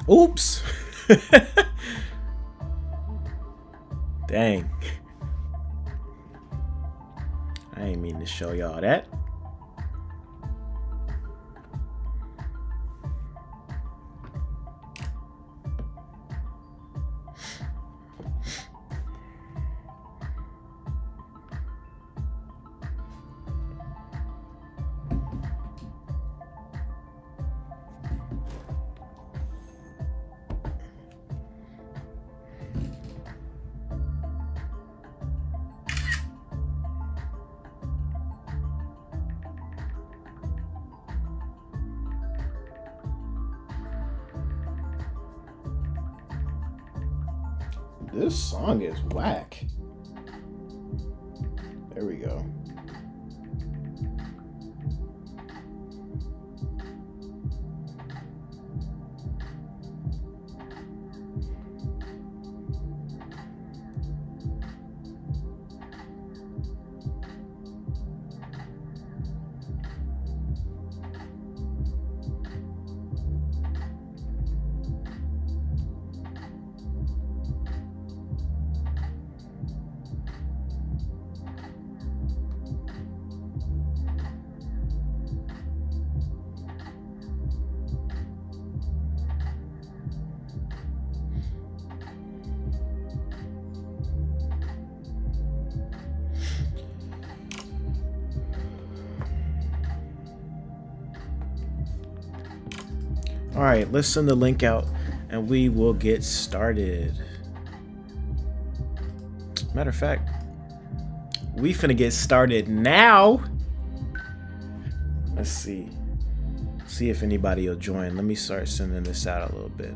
Oops. Dang. I ain't mean to show y'all that. This song is whack. There we go. All right, let's send the link out and we will get started. Matter of fact, we finna get started now. Let's see if anybody will join. Let me start sending this out a little bit.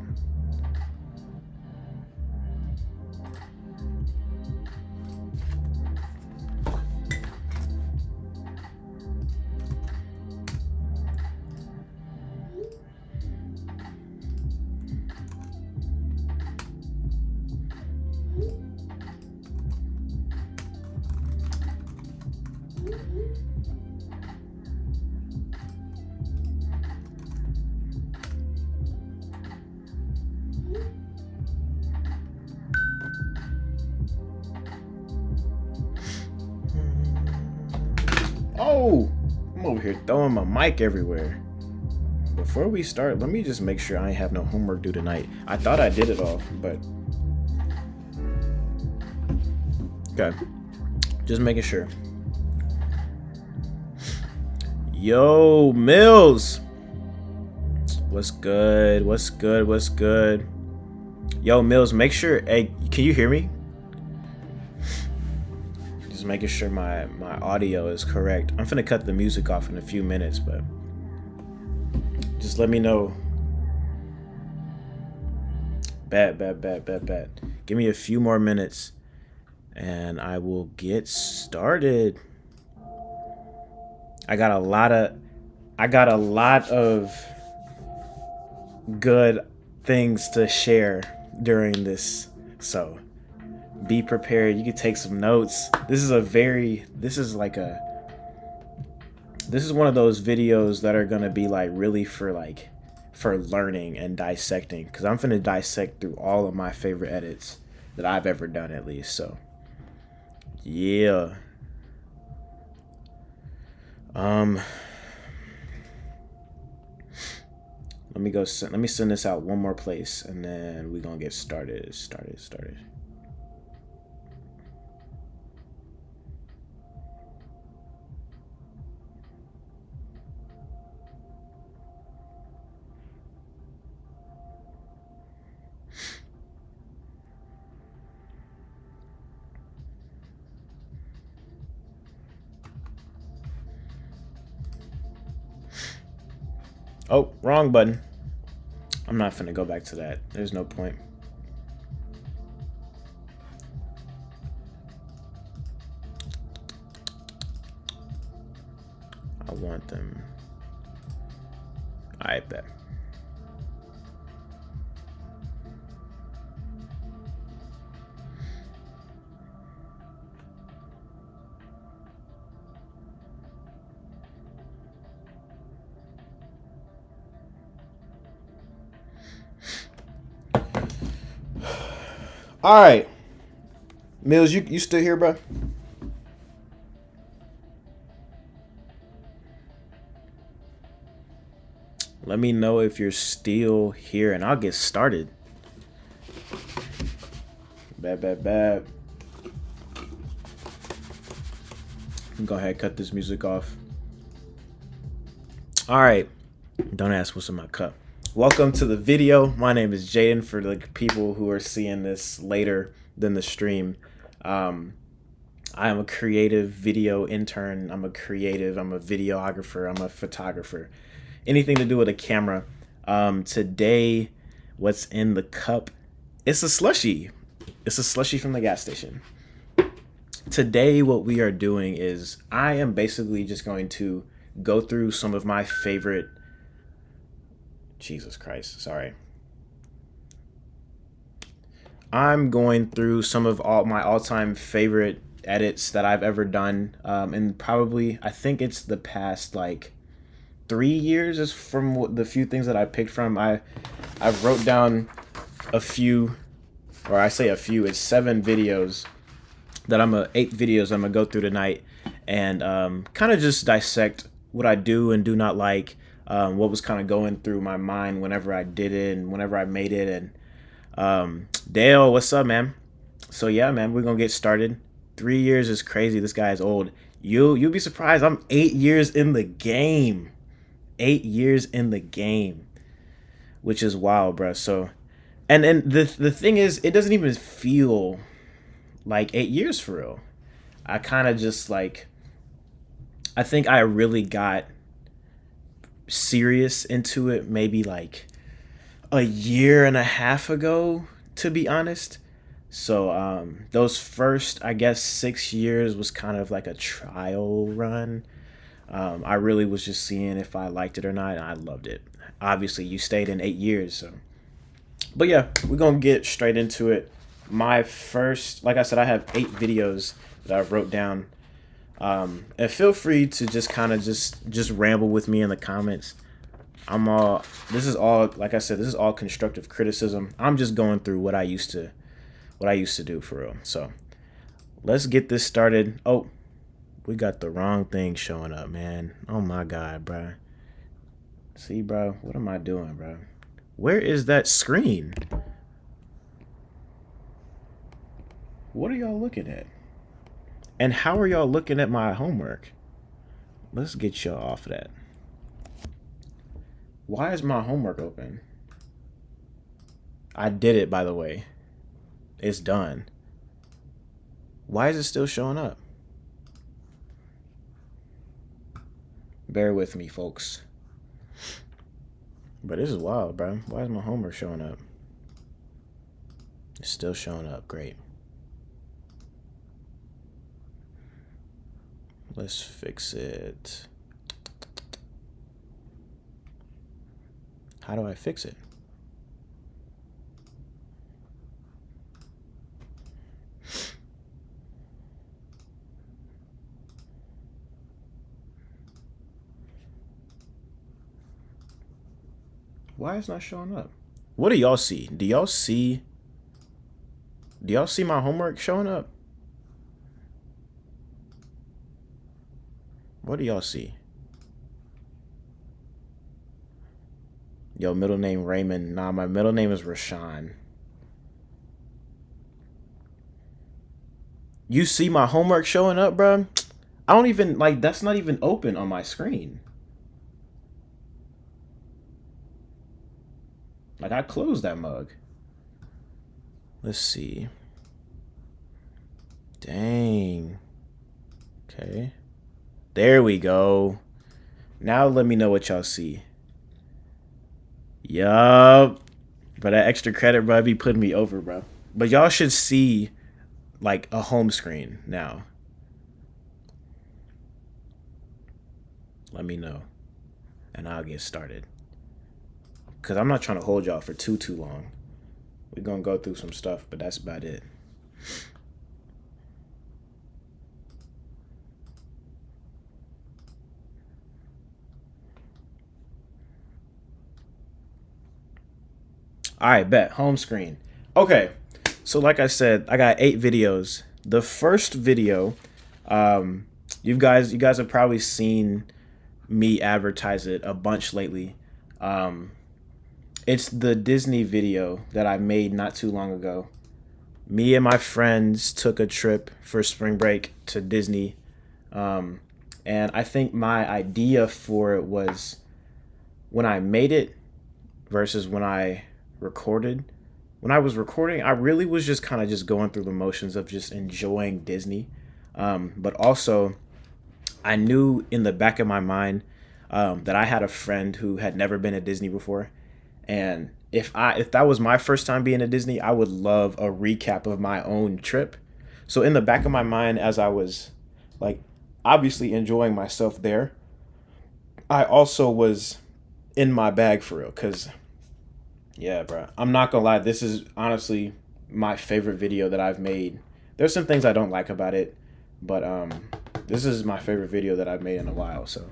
Oh, I'm over here throwing my mic everywhere. Before we start, let me just make sure I ain't have no homework due tonight. I thought I did it all, but okay. Just making sure. Yo, Mills. What's good? What's good? What's good? Yo, Mills, make sure. Hey, can you hear me? Just making sure my audio is correct. I'm finna cut the music off in a few minutes, but just let me know. Bet. Give me a few more minutes and I will get started. I got a lot of good things to share during this, so be prepared. You can take some notes. This is one of those videos that are gonna be like really for learning and dissecting, because I'm finna dissect through all of my favorite edits that I've ever done, at least. So yeah. Let me send this out one more place, and then we're gonna get started. Oh, wrong button. I'm not finna go back to that. There's no point. I want them. I bet. All right, Mills, you still here, bro? Let me know if you're still here, and I'll get started. Bad. Go ahead, cut this music off. All right, don't ask what's in my cup. Welcome to the video. My name is Jaden, for the people who are seeing this later than the stream. I am a creative video intern. I'm a videographer, I'm a photographer. Anything to do with a camera. Today, what's in the cup? It's a slushie. It's a slushie from the gas station. Today, what we are doing is I am basically just going to go through some of my favorite... Jesus Christ, sorry. I'm going through some of my all-time favorite edits that I've ever done, and probably, I think it's the past like 3 years is from the few things that I picked from. I've wrote down a few, or I say a few, it's 7 videos that 8 videos I'm gonna go through tonight, and kind of just dissect what I do and do not like, what was kind of going through my mind whenever I did it and whenever I made it. And Dale, what's up, man? So yeah, man, we're gonna get started. 3 years is crazy. This guy is old. You'll be surprised. I'm 8 years in the game. 8 years in the game, which is wild, bro. So, and the thing is, it doesn't even feel like 8 years for real. I kind of just like, I think I really got serious into it maybe like a year and a half ago, to be honest. So those first, I guess, 6 years was kind of like a trial run. I really was just seeing if I liked it or not, and I loved it. Obviously, you stayed in 8 years, so. But yeah, we're gonna get straight into it. My first, like I said, I have 8 videos that I wrote down. And feel free to just kind of just ramble with me in the comments. This is all, like I said, this is all constructive criticism. I'm just going through what I used to do for real. So let's get this started. Oh, we got the wrong thing showing up, man. Oh my God, bro. See, bro, what am I doing, bro? Where is that screen? What are y'all looking at? And how are y'all looking at my homework? Let's get y'all off of that. Why is my homework open? I did it, by the way. It's done. Why is it still showing up? Bear with me, folks. But this is wild, bro. Why is my homework showing up? It's still showing up. Great. Let's fix it. How do I fix it? Why is it not showing up? What do y'all see? Do y'all see my homework showing up? What do y'all see? Yo, middle name Raymond. Nah, my middle name is Rashawn. You see my homework showing up, bro? I don't even, like, that's not even open on my screen. Like, I closed that mug. Let's see. Dang. Okay. There we go. Now let me know what y'all see. Yup. But that extra credit, bro, be putting me over, bro. But y'all should see, like, a home screen now. Let me know. And I'll get started. Because I'm not trying to hold y'all for too long. We're going to go through some stuff, but that's about it. All right, bet. Home screen. Okay. So like I said, I got 8 videos. The first video, you guys have probably seen me advertise it a bunch lately. It's the Disney video that I made not too long ago. Me and my friends took a trip for spring break to Disney. And I think my idea for it was when I made it versus when I recorded. When I was recording, I really was just kind of just going through the motions of just enjoying Disney. But also, I knew in the back of my mind that I had a friend who had never been to Disney before. And if that was my first time being at Disney, I would love a recap of my own trip. So in the back of my mind, as I was like obviously enjoying myself there, I also was in my bag for real. Cause yeah, bro, I'm not gonna lie, this is honestly my favorite video that I've made. There's some things I don't like about it, but this is my favorite video that I've made in a while. So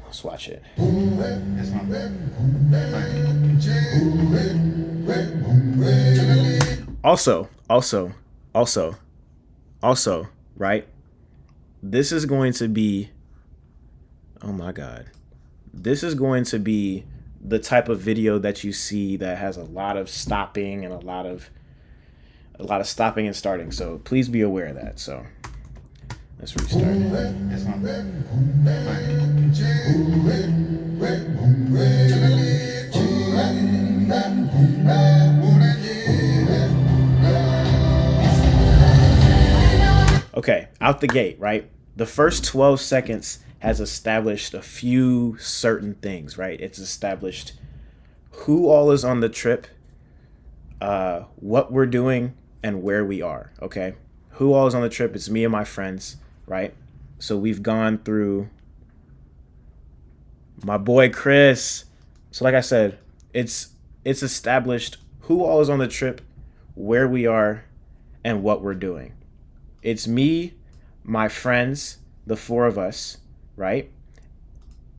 let's watch it. Also, right? This is going to be, oh my God. This is going to be the type of video that you see that has a lot of stopping and a lot of stopping and starting. So please be aware of that. So let's restart. Okay, out the gate, right? The first 12 seconds has established a few certain things, right? It's established who all is on the trip, what we're doing, and where we are, okay? Who all is on the trip? It's me and my friends, right? So we've gone through my boy Chris. So like I said, it's established who all is on the trip, where we are, and what we're doing. It's me, my friends, the 4 of us, right?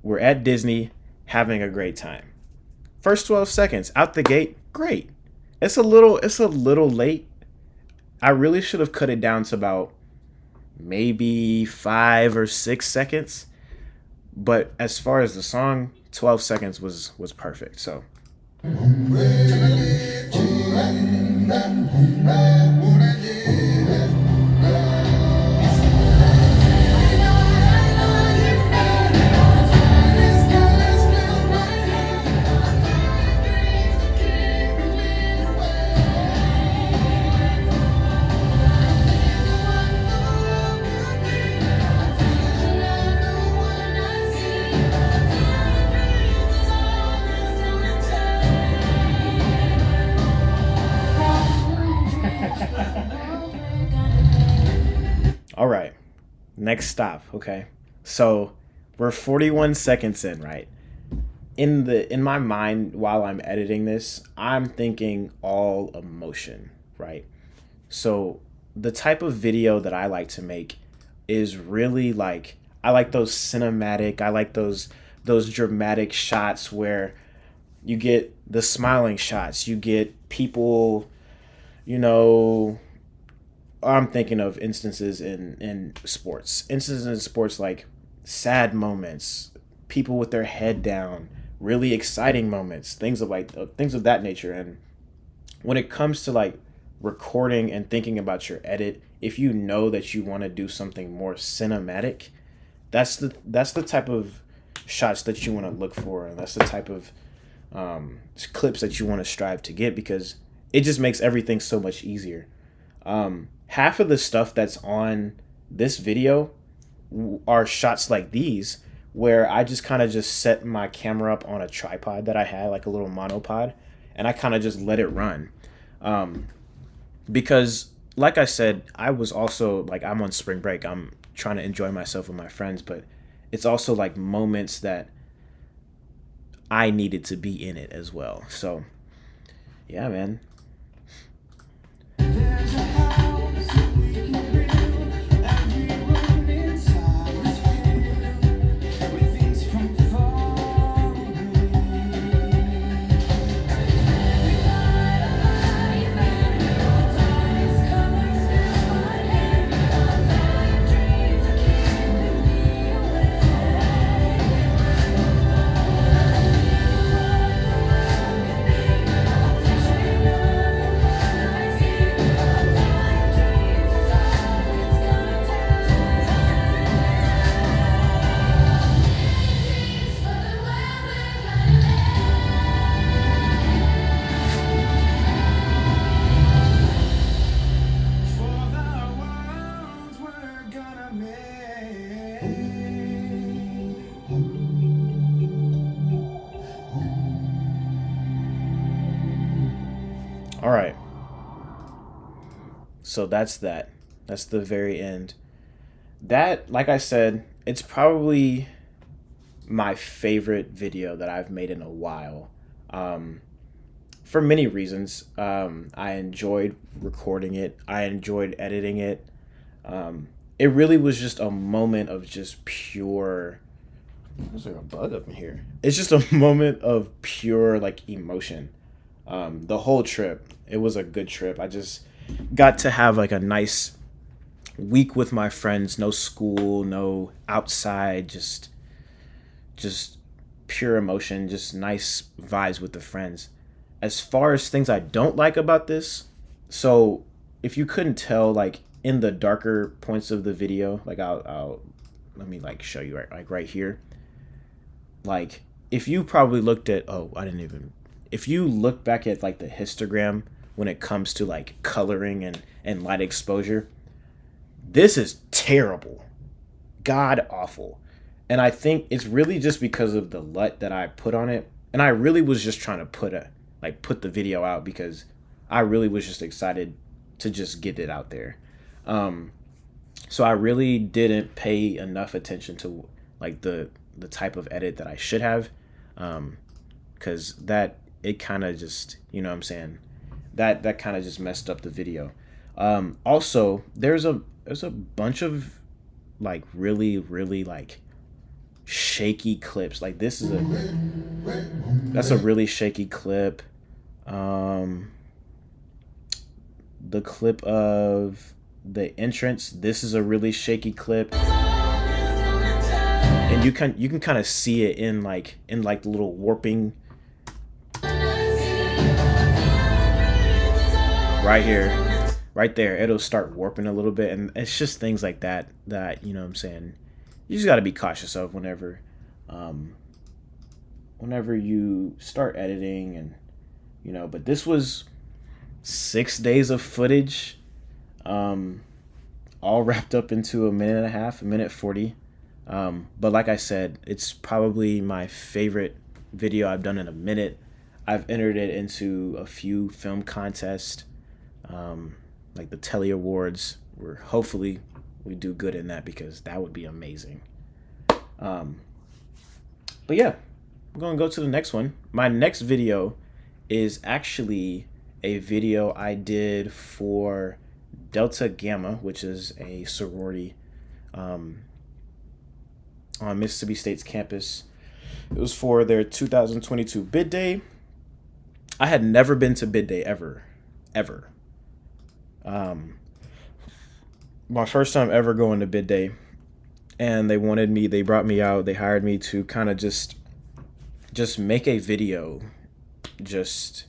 We're at Disney having a great time. First 12 seconds out the gate, great. It's a little late. I really should have cut it down to about maybe 5 or 6 seconds. But as far as the song, 12 seconds was perfect. So Next stop, okay? So we're 41 seconds in, right? In my mind while I'm editing this, I'm thinking all emotion, right? So the type of video that I like to make is really like I like those cinematic, I like those dramatic shots where you get the smiling shots, you get people, you know, I'm thinking of instances in sports. Instances in sports like sad moments, people with their head down, really exciting moments, things of that nature. And when it comes to like recording and thinking about your edit, if you know that you want to do something more cinematic, that's the type of shots that you want to look for, and that's the type of clips that you want to strive to get because it just makes everything so much easier. Half of the stuff that's on this video are shots like these where I just kind of just set my camera up on a tripod that I had, like a little monopod, and I kind of just let it run. Because like I said, I was also like I'm on spring break. I'm trying to enjoy myself with my friends, but it's also like moments that I needed to be in it as well. So, yeah, man. All right. So that's that. That's the very end. That, like I said, it's probably my favorite video that I've made in a while. Um, for many reasons. I enjoyed recording it. I enjoyed editing it. It really was just a moment of just pure. There's like a bug up in here. It's just a moment of pure like emotion. The whole trip, it was a good trip. I just got to have like a nice week with my friends. No school, no outside, just pure emotion, just nice vibes with the friends. As far as things I don't like about this, so if you couldn't tell, like in the darker points of the video, like I'll let me like show you right here. Like if you probably looked at I didn't even if you look back at like the histogram when it comes to like coloring and light exposure, this is terrible, god awful. And I think it's really just because of the LUT that I put on it. And I really was just trying to put the video out because I really was just excited to just get it out there. So I really didn't pay enough attention to like the type of edit that I should have, because that it kind of just, you know what I'm saying, that kind of just messed up the video. Also, there's a bunch of like really like shaky clips. Like that's a really shaky clip. The clip of the entrance, this is a really shaky clip. And you can kind of see it in like the little warping right here, right there. It'll start warping a little bit, and it's just things like that you know what I'm saying, you just got to be cautious of whenever you start editing. And but this was 6 days of footage, all wrapped up into a minute and a half, a minute 40. But like I said, it's probably my favorite video I've done in a minute. I've entered it into a few film contests, like the Telly Awards. We're hopefully we do good in that, because that would be amazing. Um, but yeah, we're gonna go to the next one. My next video is actually a video I did for Delta Gamma, which is a sorority um, on Mississippi State's campus. It was for their 2022 bid day. I had never been to bid day ever. Um, my first time ever going to bid day, and they brought me out, they hired me to kind of just make a video. Just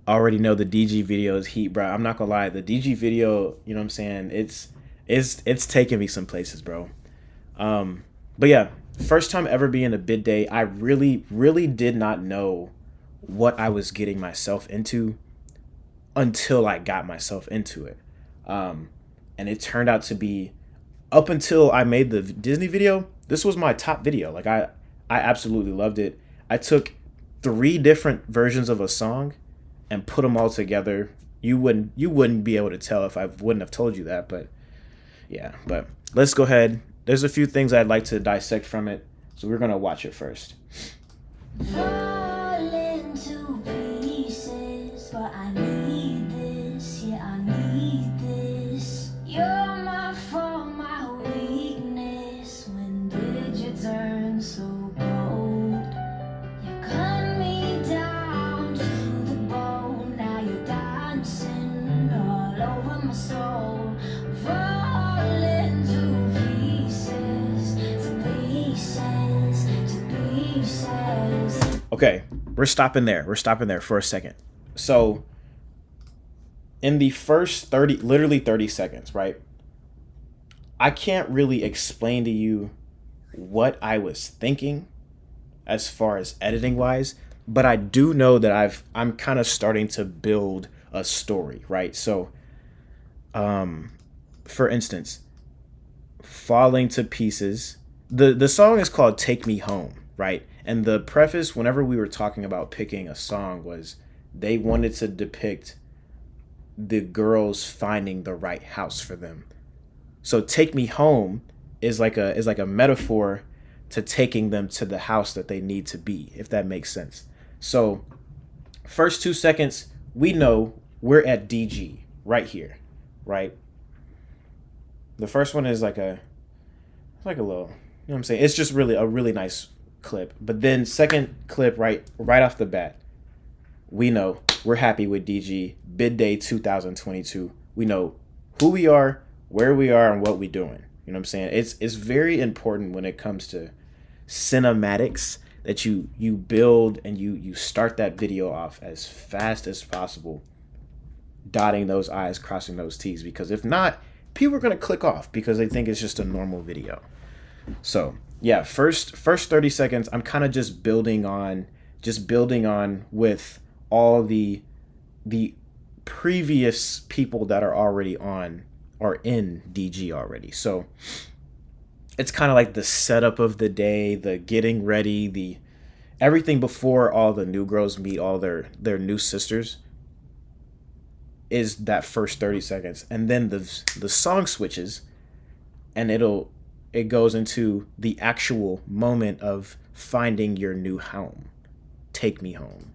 already know the DG video is heat, bro. I'm not gonna lie, the DG video, you know what I'm saying, it's taking me some places, bro. But yeah, first time ever being a bid day, I really did not know what I was getting myself into until I got myself into it. And it turned out to be, up until I made the Disney video, this was my top video. Like I absolutely loved it. I took 3 different versions of a song and put them all together. You wouldn't be able to tell if I wouldn't have told you that, but yeah. But let's go ahead. There's a few things I'd like to dissect from it, so we're gonna watch it first. Fall into pieces, but I need this, yeah, I need this. You're my fault, my weakness. When did you turn so cold? You cut me down to the bone. Now you're dancing all over my soul. Fall into pieces, to pieces, to pieces. Okay, we're stopping there. We're stopping there for a second. So in the first 30 seconds, right? I can't really explain to you what I was thinking as far as editing wise, but I do know that I'm kind of starting to build a story, right? So for instance, Falling to Pieces, the song is called Take Me Home, right? And the preface, whenever we were talking about picking a song, was they wanted to depict the girls finding the right house for them. So Take Me Home is like a metaphor to taking them to the house that they need to be, if that makes sense. So first 2 seconds, we know we're at DG right here, right? The first one is like a little, you know what I'm saying? It's just really a really nice clip. But then second clip, right off the bat, we know we're happy with DG bid day 2022. We know who we are, where we are, and what we're doing. You know what I'm saying? It's very important when it comes to cinematics that you build and you start that video off as fast as possible, dotting those I's, crossing those T's, because if not, people are going to click off because they think it's just a normal video. So yeah, first 30 seconds, I'm kind of just building on with all the previous people that are already on or in DG already. So it's kind of like the setup of the day, the getting ready, the everything before all the new girls meet all their new sisters is that first 30 seconds. And then the song switches and it goes into the actual moment of finding your new home. Take Me Home.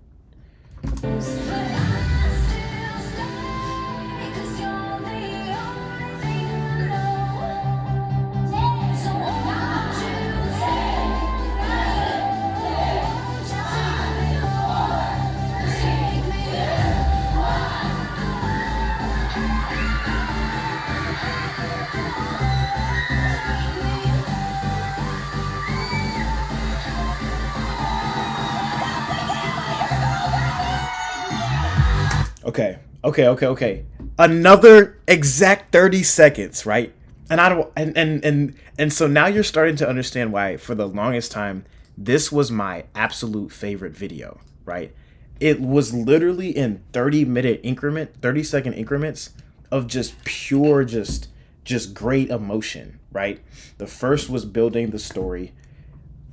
Okay. Another exact 30 seconds, right? And I don't and so now you're starting to understand why for the longest time this was my absolute favorite video, right? It was literally in 30-second increments of just pure just great emotion, right? The first was building the story,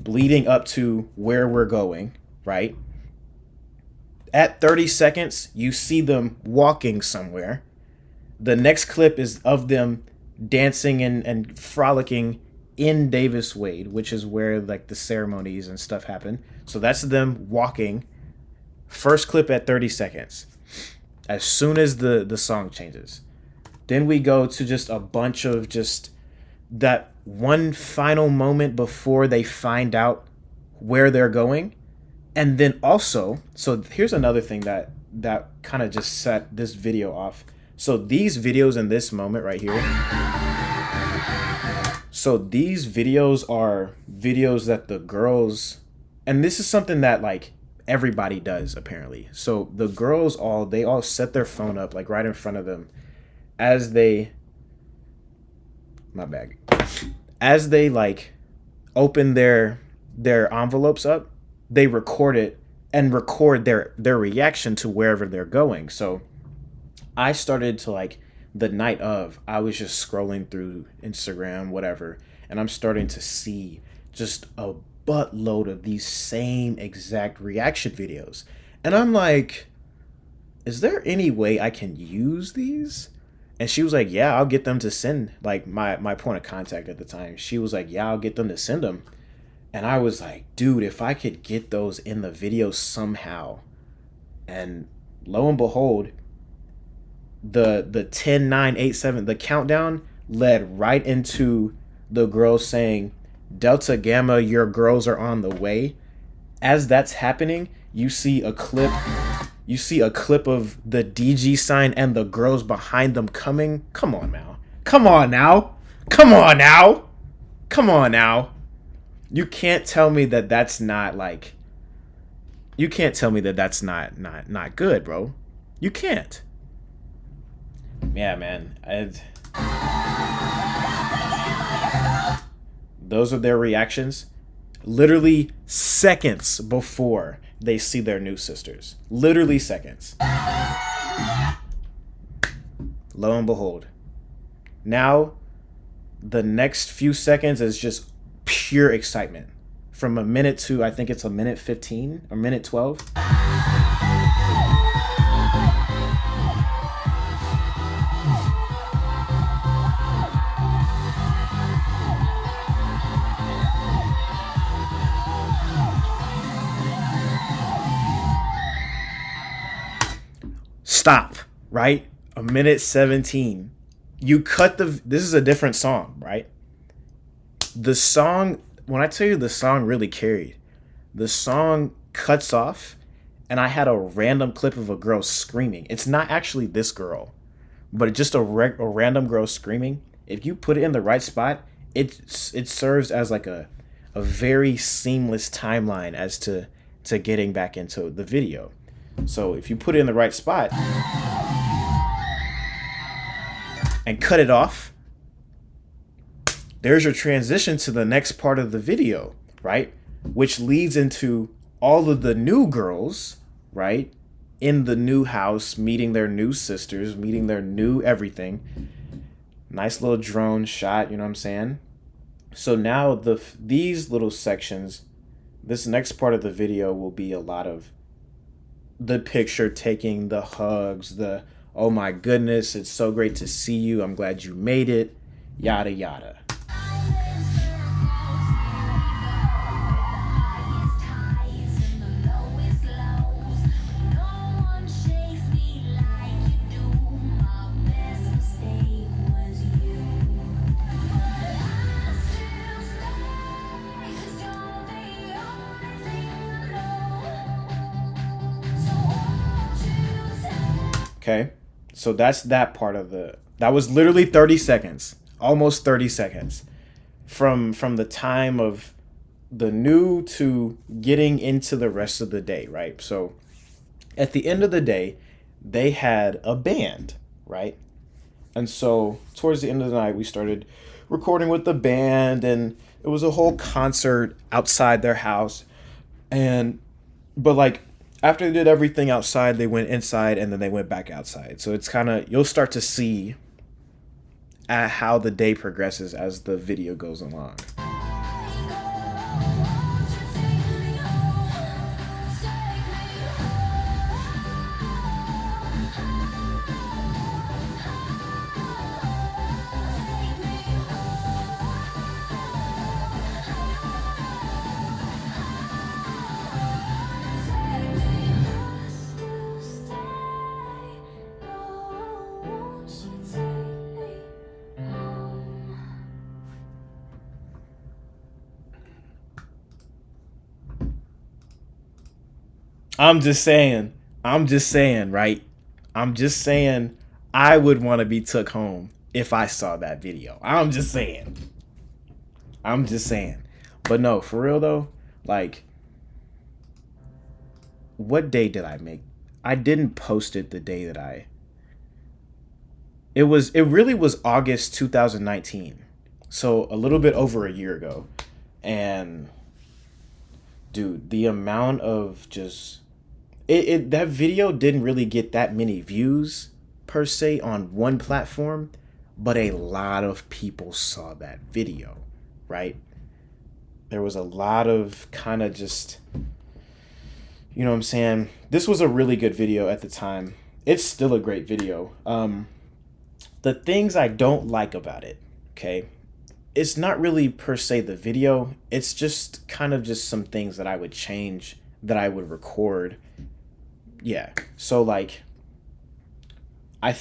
leading up to where we're going, right? At 30 seconds, you see them walking somewhere. The next clip is of them dancing and frolicking in Davis Wade, which is where like the ceremonies and stuff happen. So that's them walking. First clip at 30 seconds. As soon as the song changes. Then we go to just a bunch of just that one final moment before they find out where they're going. And then also, so here's another thing that kind of just set this video off. So these videos in this moment right here. So these videos are videos that the girls, and this is something that like everybody does apparently. So the girls they all set their phone up like right in front of them as they as they like open their envelopes up, they record it and record their reaction to wherever they're going. So I started to like the night of, I was just scrolling through Instagram, whatever, and I'm starting to see just a buttload of these same exact reaction videos. And I'm like, is there any way I can use these? And she was like, yeah, I'll get them to send, like my point of contact at the time. She was like, yeah, I'll get them to send them. And I was like, dude, if I could get those in the video somehow. And lo and behold, the 10, 9, 8, 7, the countdown led right into the girls saying, Delta Gamma, your girls are on the way. As that's happening, you see a clip of the DG sign and the girls behind them coming. Come on now. Come on now. Come on now. Come on now. You can't tell me that that's not like, you can't tell me that that's not good, bro. You can't. Yeah, man. Those are their reactions literally seconds before they see their new sisters. Literally seconds. Lo and behold. Now, the next few seconds is just pure excitement. From a minute to, I think it's a minute 15 or minute 12. Stop, right? A minute 17. You cut this is a different song, right? The song, when I tell you the song really carried, the song cuts off and I had a random clip of a girl screaming. It's not actually this girl, but it's just a random girl screaming. If you put it in the right spot, it serves as like a very seamless timeline as to getting back into the video. So if you put it in the right spot and cut it off, there's your transition to the next part of the video, right? Which leads into all of the new girls, right? In the new house, meeting their new sisters, meeting their new everything. Nice little drone shot, you know what I'm saying? So now these little sections, this next part of the video will be a lot of the picture taking, the hugs, the oh my goodness, it's so great to see you, I'm glad you made it, yada yada. Okay, so that's that part of that was literally 30 seconds, almost 30 seconds from the time of the new to getting into the rest of the day, right? So at the end of the day, they had a band, right? And so towards the end of the night, we started recording with the band, and it was a whole concert outside their house. But like, after they did everything outside, they went inside and then they went back outside. So it's kind of, you'll start to see how the day progresses as the video goes along. I'm just saying. I'm just saying, right? I'm just saying I would want to be took home if I saw that video. I'm just saying. I'm just saying. But no, for real though, like what day did I make? I didn't post it the day that I it really was August 2019. So a little bit over a year ago. And dude, the amount of just that video didn't really get that many views per se on one platform, but a lot of people saw that video, right? There was a lot of kind of just, you know what I'm saying? This was a really good video at the time. It's still a great video. The things I don't like about it, okay? It's not really per se the video. It's just kind of just some things that I would change, that I would record. Yeah. So like I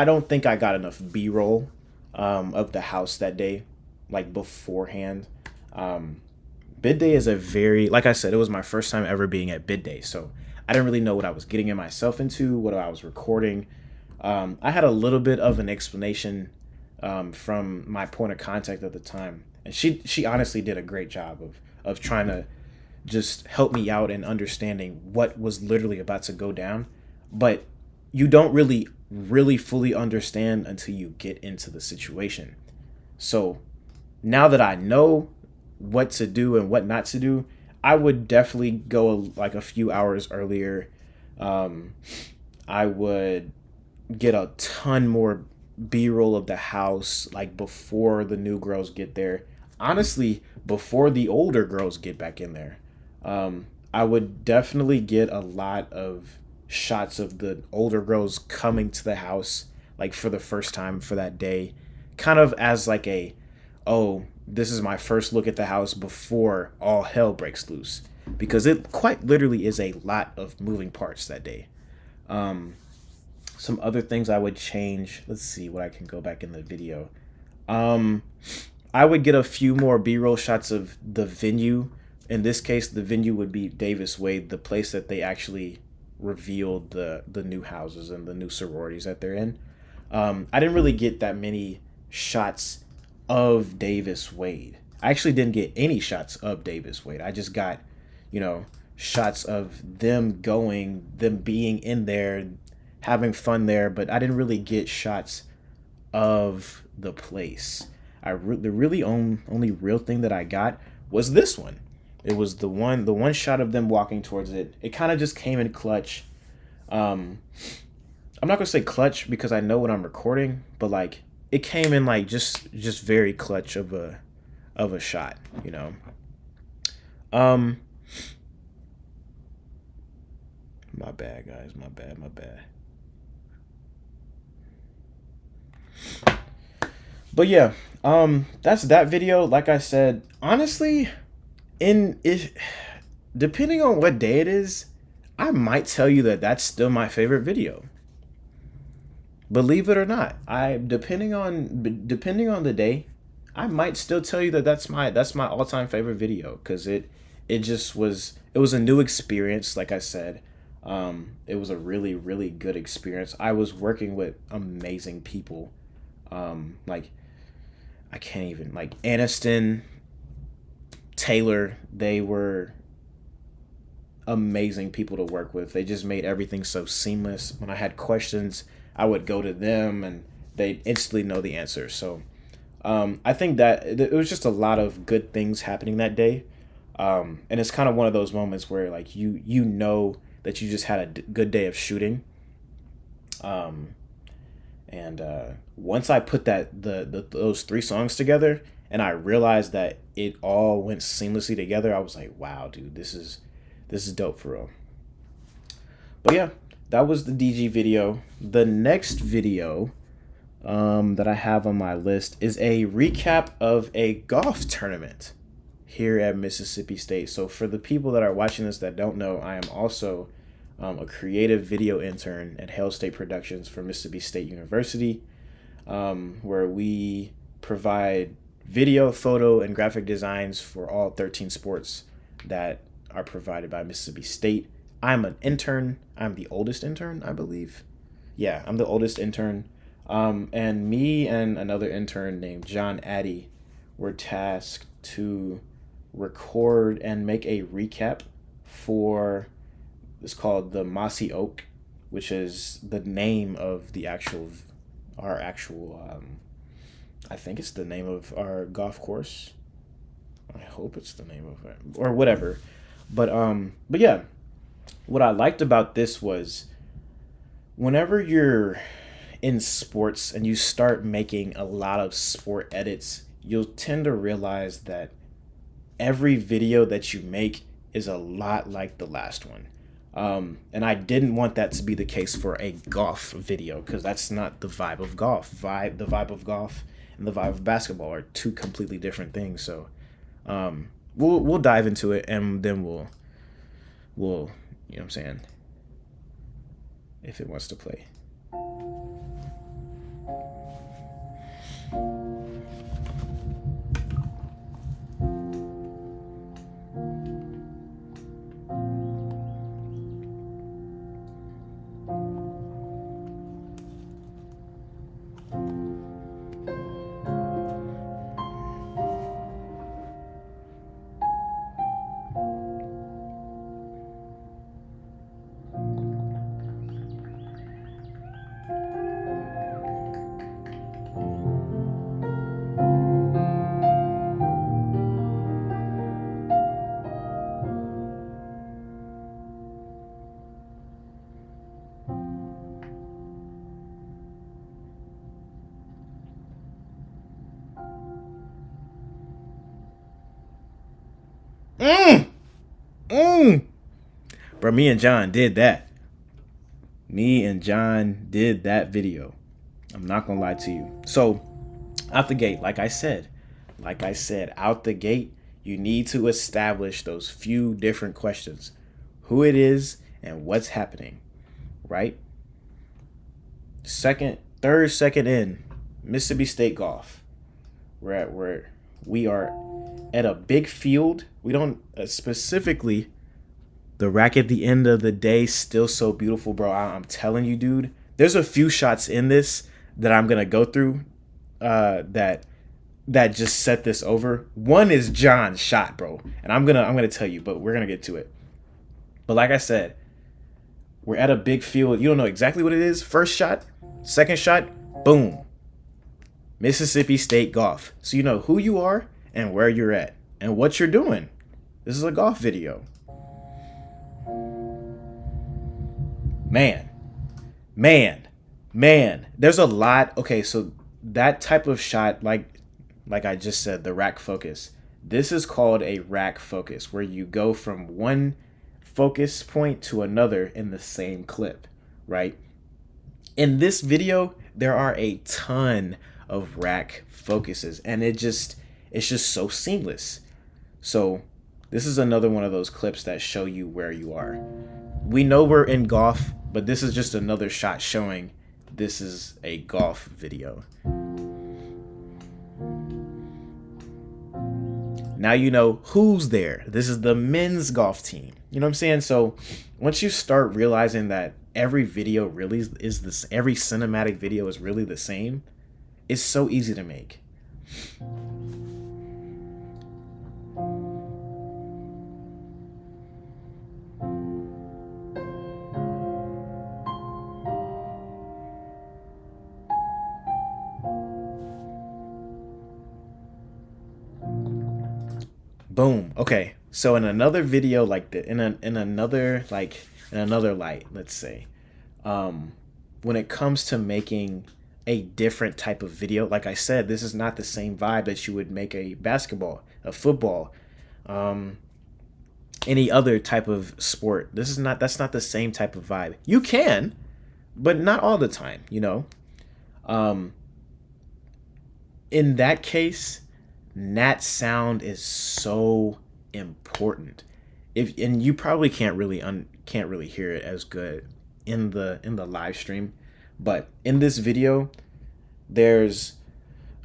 don't think I got enough B-roll of the house that day, like beforehand. Um, Bid Day is a very, like I said, it was my first time ever being at Bid Day, so I didn't really know what I was getting in myself into, what I was recording. I had a little bit of an explanation from my point of contact at the time, and she honestly did a great job of trying to just help me out in understanding what was literally about to go down. But you don't really fully understand until you get into the situation. So now that I know what to do and what not to do, I would definitely go like a few hours earlier. Um, I would get a ton more B-roll of the house like before the new girls get there. Honestly, before the older girls get back in there. I would definitely get a lot of shots of the older girls coming to the house like for the first time for that day, kind of as like a, oh, this is my first look at the house before all hell breaks loose, because it quite literally is a lot of moving parts that day. Um, some other things I would change. Let's see what I can go back in the video. Um, I would get a few more B-roll shots of the venue. In this case, the venue would be Davis Wade, the place that they actually revealed the new houses and the new sororities that they're in. I didn't really get that many shots of Davis Wade. I actually didn't get any shots of Davis Wade. I just got, you know, shots of them going, them being in there, having fun there, but I didn't really get shots of the place. The really only real thing that I got was this one. It was the one shot of them walking towards it. It kind of just came in clutch. Um, I'm not gonna say clutch because I know what I'm recording, but like it came in like just very clutch of a shot, you know. Um, my bad, guys. My bad. But yeah, that's that video. Like I said, honestly, in if depending on what day it is, I might tell you that that's still my favorite video. Believe it or not, I depending on the day, I might still tell you that that's my all-time favorite video, cuz it just was, it was a new experience. Like I said, it was a really good experience. I was working with amazing people. Like I can't even, like Aniston, Taylor, they were amazing people to work with. They just made everything so seamless. When I had questions, I would go to them and they instantly know the answer. So I think that it was just a lot of good things happening that day. And it's kind of one of those moments where like you know that you just had a good day of shooting. Um, and once I put those three songs together and I realized that it all went seamlessly together, I was like, wow, dude, this is dope for real. But yeah, that was the DG video. The next video that I have on my list is a recap of a golf tournament here at Mississippi State. So for the people that are watching this that don't know, I am also a creative video intern at Hale State Productions for Mississippi State University, where we provide video, photo, and graphic designs for all 13 sports that are provided by Mississippi State. I'm an intern. I'm the oldest intern, I believe. Yeah, I'm the oldest intern. And me and another intern named John Addy were tasked to record and make a recap for, it's called the Mossy Oak, which is the name of the actual, our actual, I think it's the name of our golf course. I hope it's the name of it or whatever. But yeah, what I liked about this was whenever you're in sports and you start making a lot of sport edits, you'll tend to realize that every video that you make is a lot like the last one. And I didn't want that to be the case for a golf video because that's not the vibe of golf. The vibe of golf and the vibe of basketball are two completely different things. So we'll dive into it and then we'll you know what I'm saying, if it wants to play. Mm, mm. Bro, me and John did that. Me and John did that video. I'm not gonna lie to you. So, out the gate, like I said, out the gate, you need to establish those few different questions: who it is and what's happening, right? Third second in, Mississippi State golf. We are at a big field. We don't specifically the rack at the end of the day still so beautiful, bro. I'm telling you, dude. There's a few shots in this that I'm gonna go through that just set this over. One is John's shot, bro, and I'm gonna tell you, but we're gonna get to it. But like I said, we're at a big field. You don't know exactly what it is. First shot, second shot, boom. Mississippi State golf. So you know who you are and where you're at and what you're doing. This is a golf video. Man. There's a lot. Okay, so that type of shot, like I just said, the rack focus. This is called a rack focus, where you go from one focus point to another in the same clip, right? In this video, there are a ton of rack focuses, and it's just so seamless. So this is another one of those clips that show you where you are. We know we're in golf, but this is just another shot showing this is a golf video. Now you know who's there. This is the men's golf team. You know what I'm saying? So once you start realizing that every video really is this, every cinematic video is really the same, it's so easy to make. Boom. Okay. So in another video like that, in another light, let's say, when it comes to making a different type of video, like I said, this is not the same vibe that you would make a basketball, a football, any other type of sport. That's not the same type of vibe. You can, but not all the time, you know. In that case, Nat sound is so important. And you probably can't really hear it as good in the live stream, but in this video, there's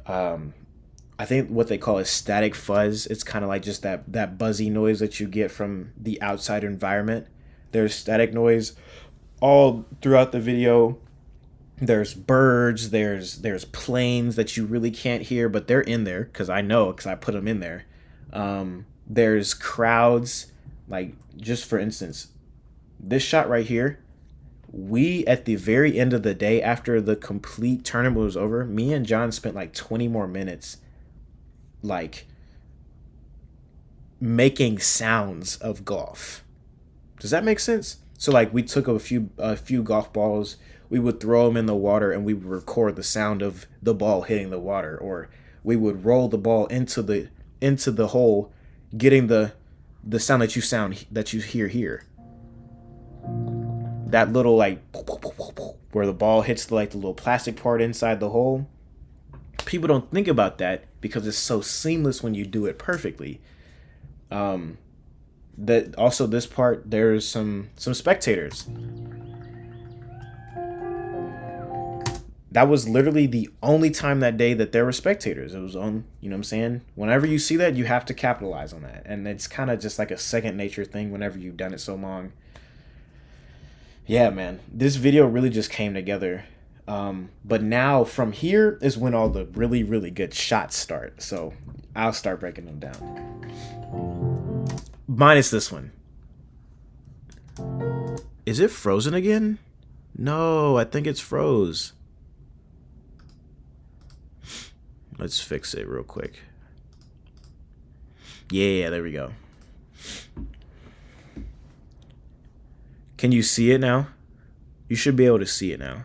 I think what they call a static fuzz. It's kind of like just that buzzy noise that you get from the outside environment. There's static noise all throughout the video. There's birds, there's planes that you really can't hear, but they're in there because I know, because I put them in there. There's crowds, like, just for instance, this shot right here. We, at the very end of the day, after the complete tournament was over, me and John spent like 20 more minutes, like, making sounds of golf. Does that make sense? So like, we took a few golf balls, we would throw them in the water, and we would record the sound of the ball hitting the water, or we would roll the ball into the hole, getting the sound that you hear here. That little, like, where the ball hits the little plastic part inside the hole. People don't think about that because it's so seamless when you do it perfectly. That also, this part, there's some spectators. That was literally the only time that day that there were spectators. It was on, you know what I'm saying? Whenever you see that, you have to capitalize on that. And it's kind of just like a second nature thing whenever you've done it so long. Yeah, man, this video really just came together. But now from here is when all the really, really good shots start. So I'll start breaking them down. Minus this one. Is it frozen again? No, I think it's froze. Let's fix it real quick. Yeah, there we go. Can you see it now? You should be able to see it now.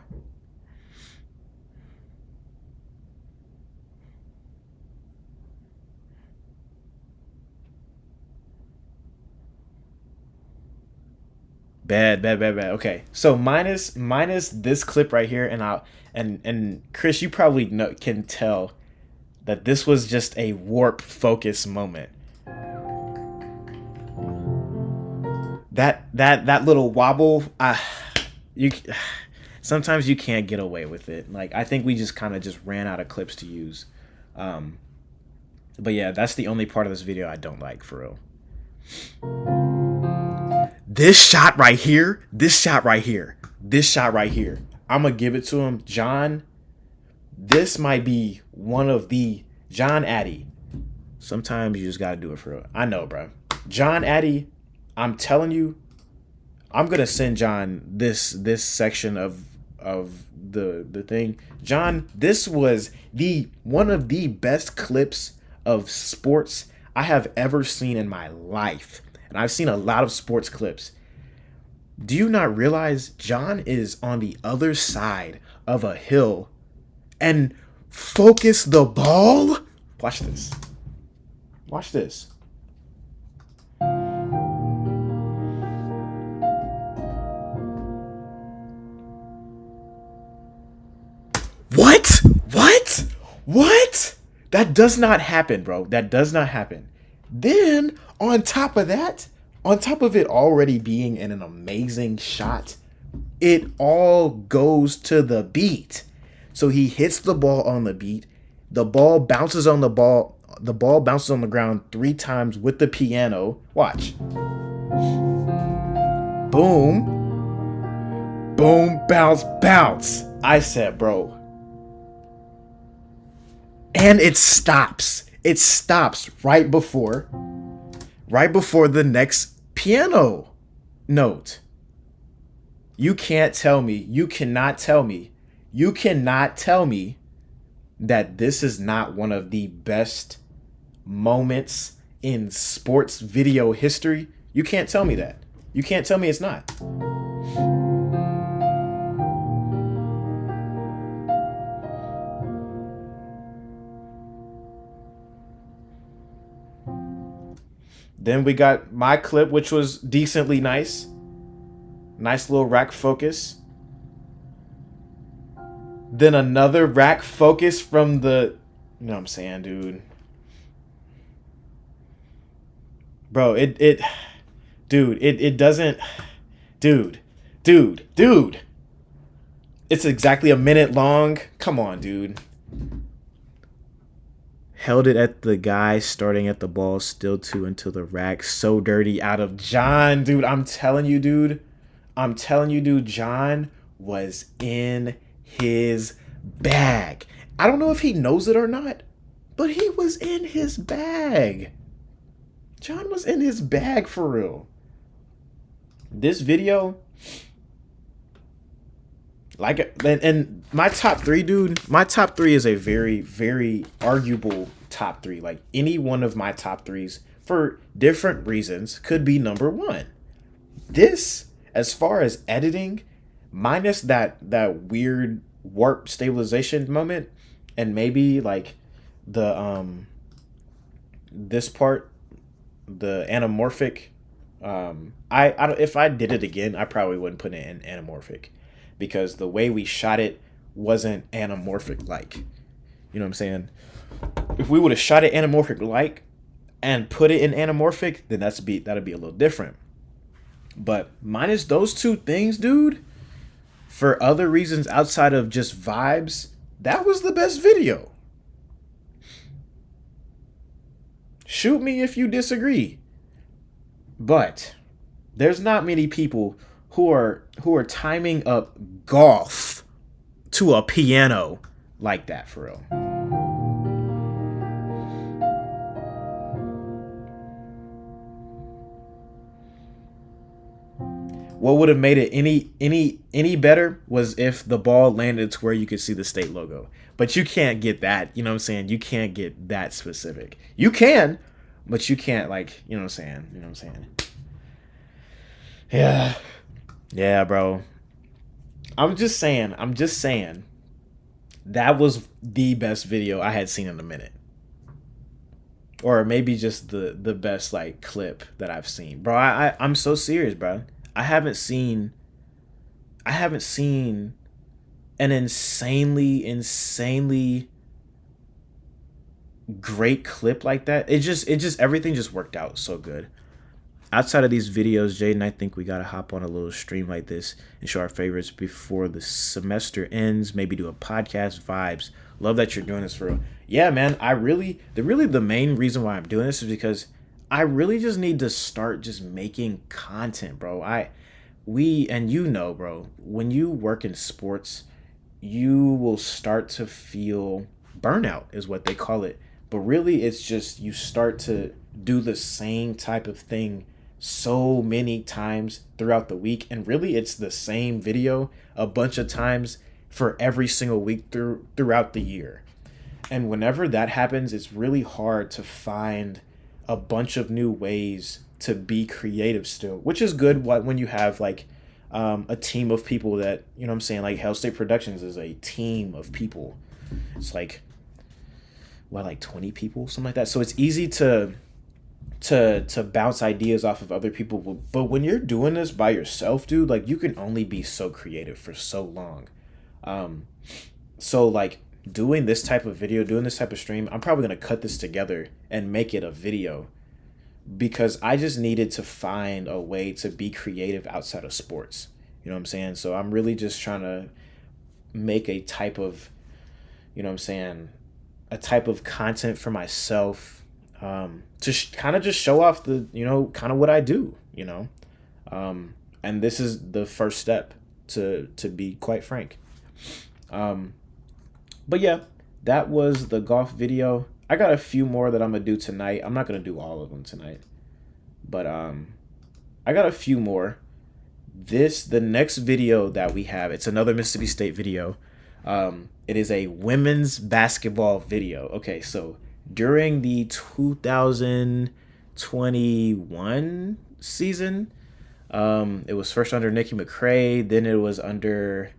Bad. Okay, so minus this clip right here, and Chris, you probably can tell that this was just a warp focus moment. That little wobble, you sometimes you can't get away with it. Like, I think we just kind of just ran out of clips to use. But yeah, that's the only part of this video I don't like, for real. This shot right here, I'm gonna give it to him. John, this might be one of the John Addy. Sometimes you just gotta do it for real. I know, bro. John Addy, I'm telling you, I'm gonna send John this section of the thing. John, this was one of the best clips of sports I have ever seen in my life. And I've seen a lot of sports clips. Do you not realize John is on the other side of a hill and focus the ball? Watch this. Watch this. What? That does not happen, bro. That does not happen. Then, on top of it already being in an amazing shot, it all goes to the beat. So he hits the ball on the beat. The ball bounces on the ground 3 times with the piano. Watch. Boom. Boom, bounce. I said, bro. And it stops. It stops right before the next piano note. You cannot tell me that this is not one of the best moments in sports video history. You can't tell me that. You can't tell me it's not. Then we got my clip, which was decently nice. Nice little rack focus. Then another rack focus from the... You know what I'm saying, dude? Bro, it doesn't... Dude. It's exactly a minute long. Come on, dude. held it at the guy starting at the ball, still two into the rack. So dirty out of John, dude. I'm telling you, dude. John was in his bag. I don't know if he knows it or not, but he was in his bag. John was in his bag for real. This video, like, and my top three, dude, my top three is a very, very arguable top three. Like, any one of my top threes, for different reasons, could be number one. This, as far as editing, minus that weird warp stabilization moment, and maybe like the this part, the anamorphic, I don't, if I did it again, I probably wouldn't put it in anamorphic, because the way we shot it wasn't anamorphic like. You know what I'm saying? If we would have shot it anamorphic like and put it in anamorphic, then that'd be a little different. But minus those two things, dude, for other reasons outside of just vibes, that was the best video. Shoot me if you disagree. But there's not many people who are timing up golf to a piano like that, for real. What would have made it any better was if the ball landed to where you could see the state logo. But you can't get that, you know what I'm saying? You can't get that specific. You can, but you can't, like, you know what I'm saying? Yeah. Yeah, bro. I'm just saying that was the best video I had seen in a minute. Or maybe just the best, like, clip that I've seen. Bro, I'm so serious, bro. I haven't seen an insanely great clip like that. It just everything just worked out so good. Outside of these videos, Jaden, I think we gotta hop on a little stream like this and show our favorites before the semester ends. Maybe do a podcast vibes. Love that you're doing this for real. Yeah, man. The main reason why I'm doing this is because I really just need to start just making content, bro. And you know, bro, when you work in sports, you will start to feel burnout, is what they call it. But really, it's just you start to do the same type of thing so many times throughout the week. And really, it's the same video a bunch of times for every single week throughout the year. And whenever that happens, it's really hard to find a bunch of new ways to be creative still, which is good when you have like a team of people that, you know what I'm saying, like Hell State Productions is a team of people. It's like, what, like 20 people, something like that. So it's easy to bounce ideas off of other people. But when you're doing this by yourself, dude, like, you can only be so creative for so long. So like doing this type of video, doing this type of stream, I'm probably going to cut this together and make it a video, because I just needed to find a way to be creative outside of sports. You know what I'm saying? So I'm really just trying to make a type of, you know what I'm saying, a type of content for myself, to kind of just show off the, you know, kind of what I do, you know. And this is the first step, to be quite frank. But yeah, that was the golf video. I got a few more that I'm gonna do tonight. I'm not gonna do all of them tonight, but I got a few more. The next video that we have, it's another Mississippi State video. It is a women's basketball video. Okay, so during the 2021 season, it was first under Nikki McCray, then it was under,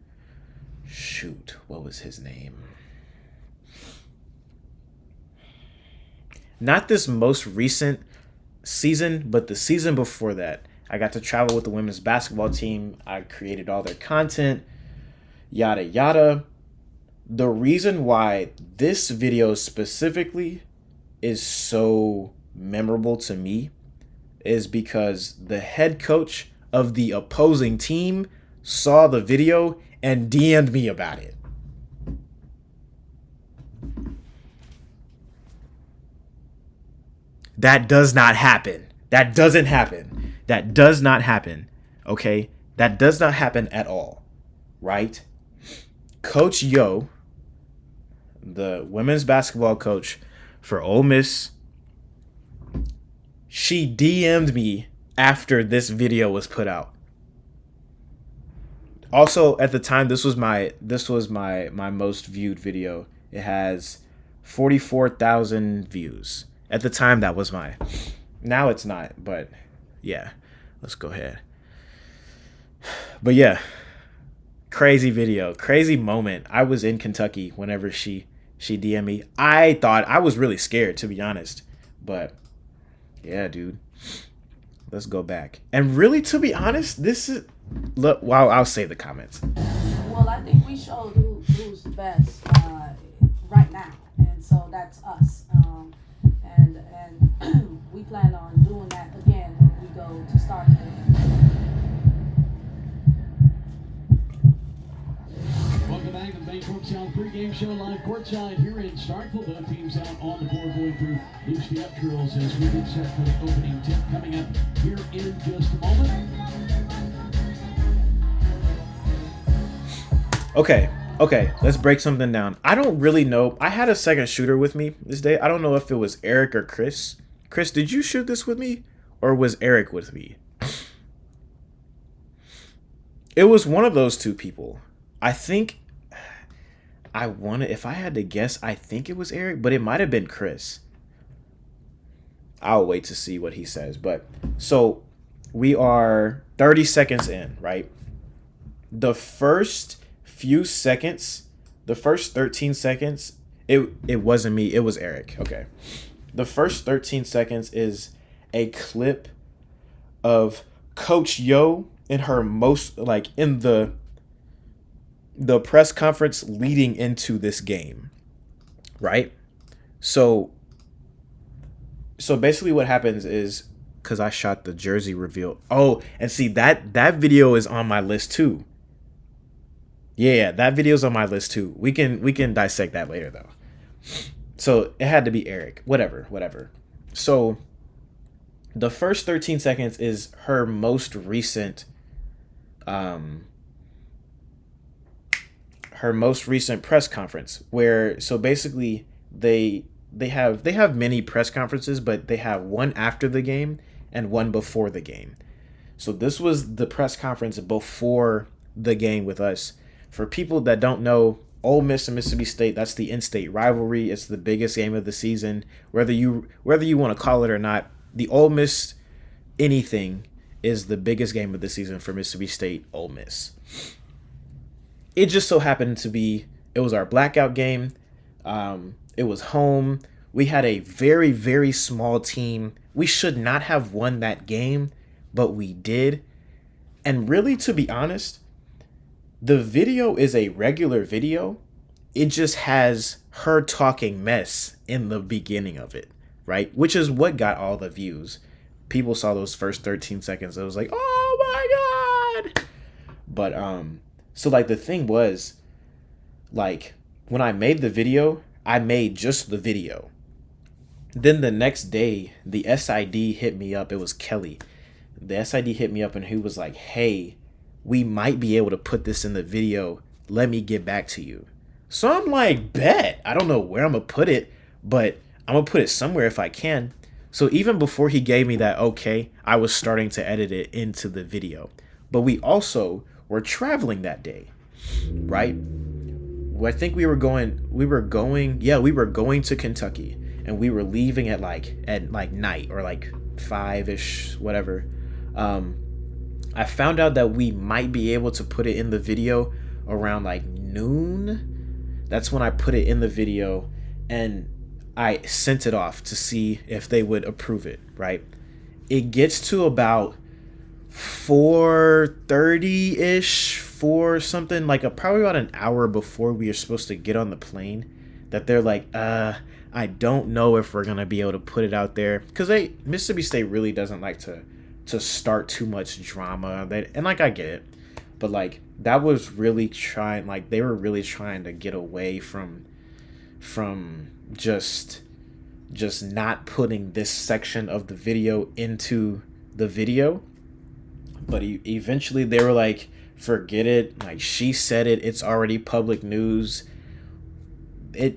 what was his name? Not this most recent season, but the season before that. I got to travel with the women's basketball team. I created all their content, yada, yada. The reason why this video specifically is so memorable to me is because the head coach of the opposing team saw the video and DM'd me about it. That does not happen. That doesn't happen. That does not happen. Okay? That does not happen at all. Right? Coach Yo, the women's basketball coach for Ole Miss, she DM'd me after this video was put out. Also, at the time, this was my most viewed video. It has 44,000 views. At the time, that was my. Now it's not, but yeah, let's go ahead. But yeah, crazy video, crazy moment. I was in Kentucky whenever she DM'd me. I thought I was really scared, to be honest, but yeah, dude. Let's go back. And really, to be honest, this is look. Well, I'll save the comments. Well, I think we showed who's the best right now, and so that's us. And we plan on doing that again when we go to start. Welcome back to the Bancorp South pregame show live courtside here in Starkville. Both teams out on the court going through loose step drills as we get set for the opening tip coming up here in just a moment. Okay, let's break something down. I don't really know. I had a second shooter with me this day. I don't know if it was Eric or Chris. Chris, did you shoot this with me? Or was Eric with me? It was one of those two people. I think if I had to guess, I think it was Eric, but it might have been Chris. I'll wait to see what he says. But so we are 30 seconds in, right? The first few seconds, the first 13 seconds, it wasn't me, it was Eric. Okay. The first 13 seconds is a clip of Coach Yo in her most, like, in the press conference leading into this game, right? So basically what happens is, because I shot the jersey reveal. Oh, and see, that video is on my list too. Yeah, that video's on my list too. We can dissect that later though. So it had to be Eric. Whatever. So the first 13 seconds is her most recent press conference, where so basically they have many press conferences, but they have one after the game and one before the game. So this was the press conference before the game with us. For people that don't know, Ole Miss and Mississippi State, that's the in-state rivalry. It's the biggest game of the season. Whether you want to call it or not, the Ole Miss anything is the biggest game of the season for Mississippi State Ole Miss. It just so happened to be, it was our blackout game. It was home. We had a very, very small team. We should not have won that game, but we did. And really, to be honest, the video is a regular video. It just has her talking mess in the beginning of it, right? Which is what got all the views. People saw those first 13 seconds. It was like, oh my God. But, so like the thing was, like, when I made the video, I made just the video. Then the next day, the SID hit me up. It was Kelly. The SID hit me up and he was like, hey, we might be able to put this in the video. Let me get back to you. So I'm like, bet. I don't know where I'm going to put it, but I'm going to put it somewhere if I can. So even before he gave me that okay, I was starting to edit it into the video. But we also were traveling that day, right? I think we were going to Kentucky, and we were leaving at night or like 5-ish, whatever. I found out that we might be able to put it in the video around like noon. That's when I put it in the video, and I sent it off to see if they would approve it, right? It gets to about 4:30-ish, 4 something, like probably about an hour before we are supposed to get on the plane, that they're like, I don't know if we're going to be able to put it out there. Because Mississippi State really doesn't like to start too much drama. And like, I get it. But like, that was really trying, like they were really trying to get away from just just not putting this section of the video into the video. But eventually they were like, forget it. Like, she said it. It's already public news.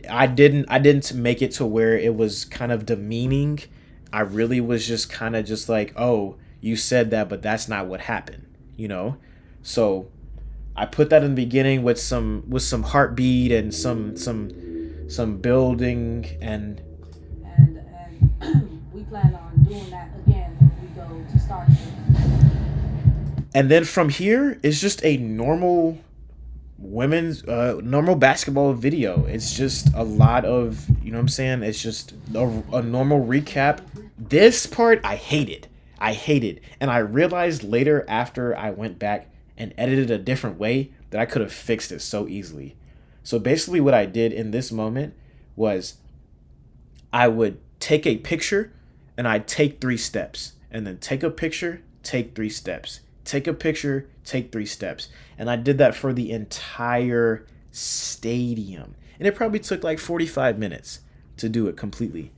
I didn't make it to where it was kind of demeaning. I really was just kind of just like, oh, you said that, but that's not what happened, you know? So I put that in the beginning with some heartbeat and some building, and we plan on doing that again when we go to start. And then from here is just a normal women's normal basketball video. It's just a lot of, you know what I'm saying? It's just a normal recap. This part I hated. And I realized later, after I went back and edited a different way, that I could have fixed it so easily. So basically what I did in this moment was I would take a picture and I'd take 3 steps, and then take a picture, take 3 steps, take a picture, take 3 steps. And I did that for the entire stadium. And it probably took like 45 minutes to do it completely.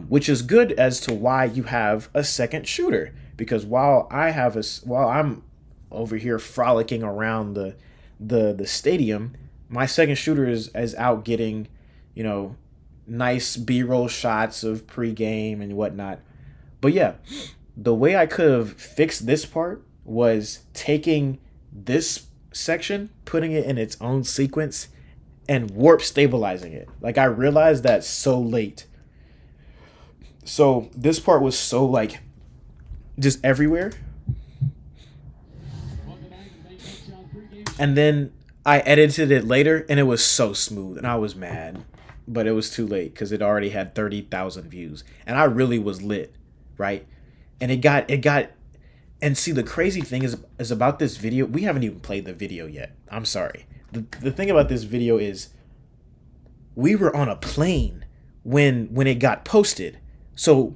Which is good as to why you have a second shooter. Because while I'm over here frolicking around the stadium, my second shooter is out getting, you know, nice B-roll shots of pregame and whatnot. But yeah, the way I could have fixed this part was taking this section, putting it in its own sequence, and warp stabilizing it. Like, I realized that so late. So this part was so like just everywhere. And then I edited it later and it was so smooth and I was mad, but it was too late because it already had 30,000 views and I really was lit, right? And it got, and see, the crazy thing is about this video, we haven't even played the video yet. I'm sorry. The thing about this video is we were on a plane when it got posted. So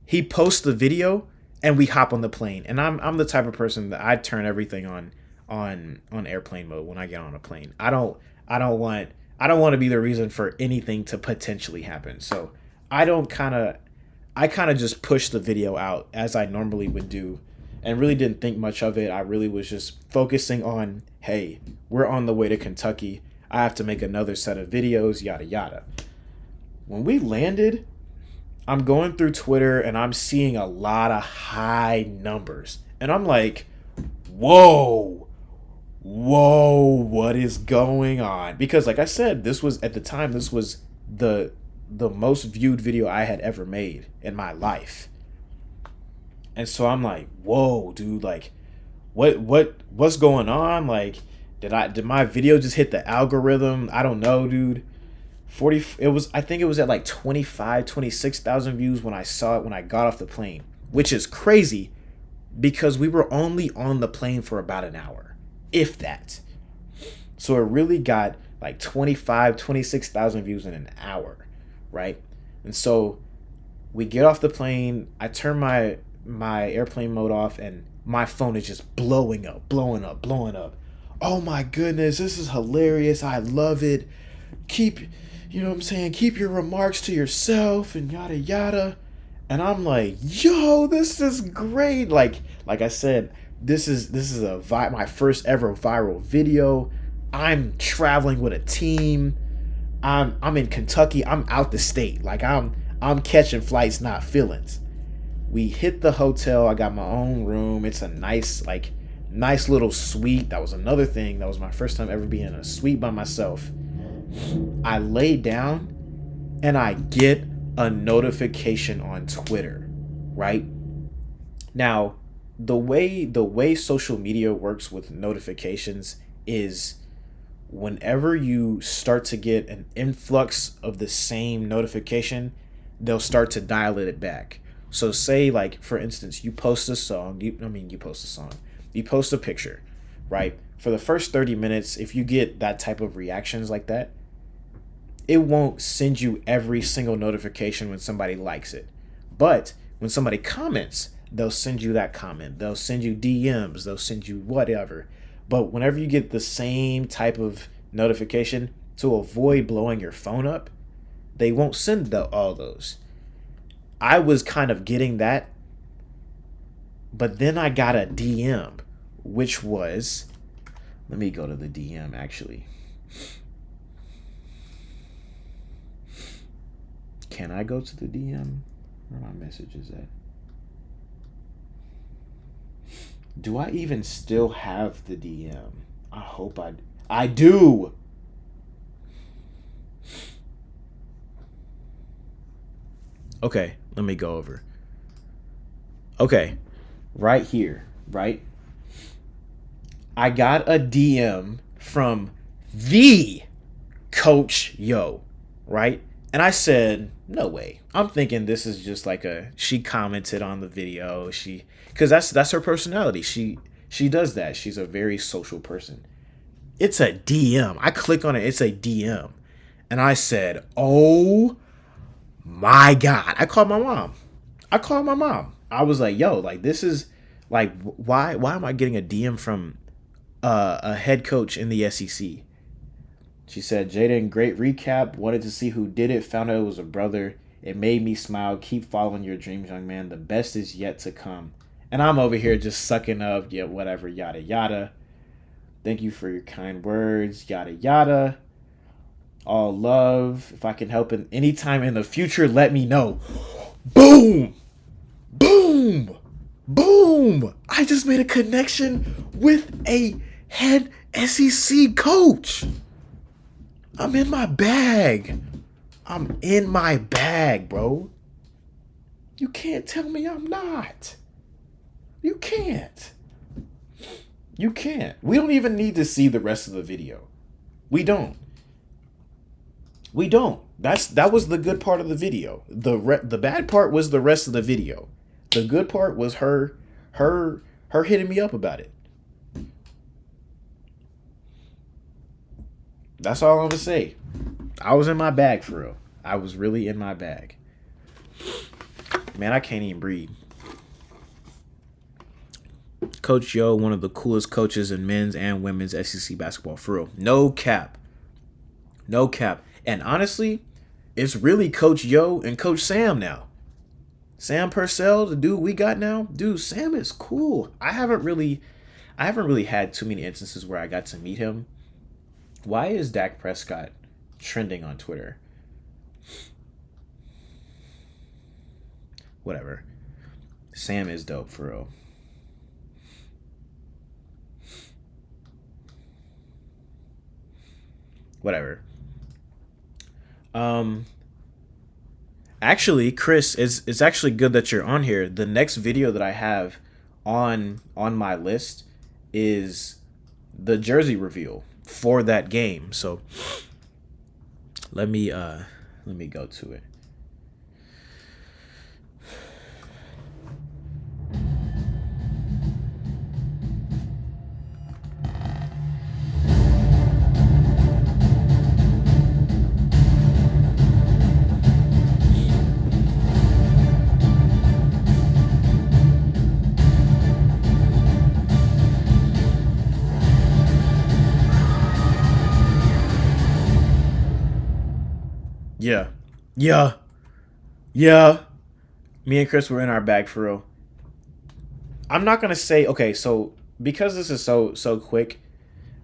he posts the video and we hop on the plane. And I'm the type of person that I turn everything on airplane mode when I get on a plane. I don't want to be the reason for anything to potentially happen. So I kind of just pushed the video out as I normally would do and really didn't think much of it. I really was just focusing on, hey, we're on the way to Kentucky. I have to make another set of videos, yada yada. When we landed, I'm going through Twitter and I'm seeing a lot of high numbers. And I'm like, whoa, what is going on? Because like I said, this was, at the time, this was the most viewed video I had ever made in my life. And so I'm like, whoa, dude, like what's going on? Like, did my video just hit the algorithm? I don't know, dude. I think it was at like 26,000 views when I saw it when I got off the plane, which is crazy because we were only on the plane for about an hour, if that. So it really got like 26,000 views in an hour, right? And so we get off the plane, I turn my airplane mode off, and my phone is just blowing up. Oh my goodness, this is hilarious. I love it. Keep your remarks to yourself and yada yada. And I'm like, yo, this is great. Like I said, this is my first ever viral video. I'm traveling with a team. I'm in Kentucky. I'm out the state. Like I'm catching flights, not feelings. We hit the hotel. I got my own room. It's a nice little suite. That was another thing. That was my first time ever being in a suite by myself. I lay down and I get a notification on Twitter, right? Now, the way social media works with notifications is whenever you start to get an influx of the same notification, they'll start to dial it back. So say, like, for instance, you post a song, you post a picture, right? For the first 30 minutes, if you get that type of reactions like that, it won't send you every single notification when somebody likes it. But when somebody comments, they'll send you that comment. They'll send you DMs. They'll send you whatever. But whenever you get the same type of notification, to avoid blowing your phone up, They won't send all those. I was kind of getting that, but then I got a DM, which was, let me go to the DM actually. Can I go to the DM? Where my message is at? Do I even still have the DM? I hope I do. Okay, let me go over. Okay, right here, right? I got a DM from the Coach Yo, right? And I said, no way. I'm thinking this is just like she commented on the video. Because that's her personality. She does that. She's a very social person. It's a DM. I click on it. It's a DM. And I said, oh my God. I called my mom. I was like, yo, like this is like, why am I getting a DM from a head coach in the SEC? She said, Jaden, great recap. Wanted to see who did it. Found out it was a brother. It made me smile. Keep following your dreams, young man. The best is yet to come. And I'm over here just sucking up, yeah, whatever, yada, yada. Thank you for your kind words, yada, yada. All love. If I can help in any time in the future, let me know. Boom! Boom! Boom! I just made a connection with a head SEC coach. I'm in my bag. I'm in my bag, bro. You can't tell me I'm not. You can't. You can't. We don't even need to see the rest of the video. We don't. We don't. That was the good part of the video. The bad part was the rest of the video. The good part was her hitting me up about it. That's all I'm gonna say. I was in my bag for real. I was really in my bag. Man, I can't even breathe. Coach Yo, one of the coolest coaches in men's and women's SEC basketball, for real. No cap. No cap. And honestly, it's really Coach Yo and Coach Sam now. Sam Purcell, the dude we got now, dude, Sam is cool. I haven't really had too many instances where I got to meet him. Why is Dak Prescott trending on Twitter? Whatever. Sam is dope for real. Whatever. Actually, Chris, it's actually good that you're on here. The next video that I have on my list is the jersey reveal for that game. So let me go to it. Yeah. Me and Chris were in our bag for real. I'm not gonna say okay. So because this is so quick,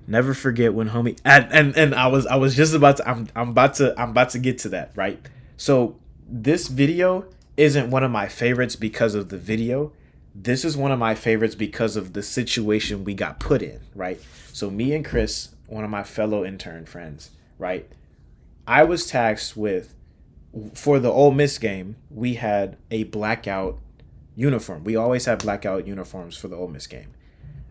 never forget when homie and I was just about to I'm about to get to that, right? So this video isn't one of my favorites because of the video. This is one of my favorites because of the situation we got put in, right? So me and Chris, one of my fellow intern friends, right? I was tasked with, for the Ole Miss game, we had a blackout uniform. We always have blackout uniforms for the Ole Miss game.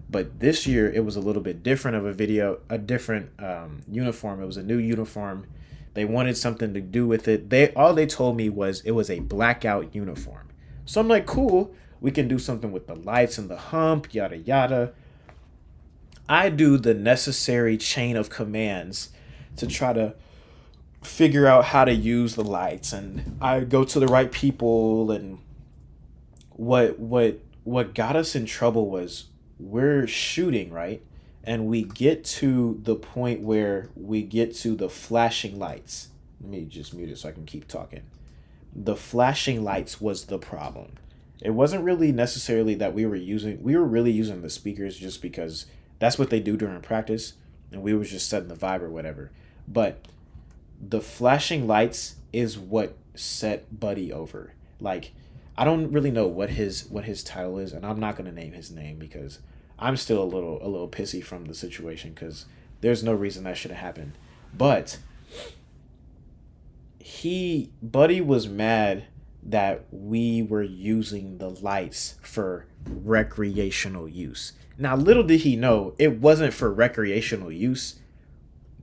But this year, it was a little bit different of a different uniform. It was a new uniform. They wanted something to do with it. All they told me was it was a blackout uniform. So I'm like, cool. We can do something with the lights and the hump, yada, yada. I do the necessary chain of commands to try to figure out how to use the lights, and I go to the right people. And what got us in trouble was we're shooting, right? And we get to the point where we get to the flashing lights, Let me just mute it so I can keep talking. The flashing lights was the problem. It wasn't really necessarily that we were really using the speakers just because that's what they do during practice, and we were just setting the vibe or whatever. But the flashing lights is what set Buddy over. Like, I don't really know what his title is, and I'm not gonna name his name because I'm still a little pissy from the situation because there's no reason that should have happened. But Buddy was mad that we were using the lights for recreational use. Now, little did he know it wasn't for recreational use.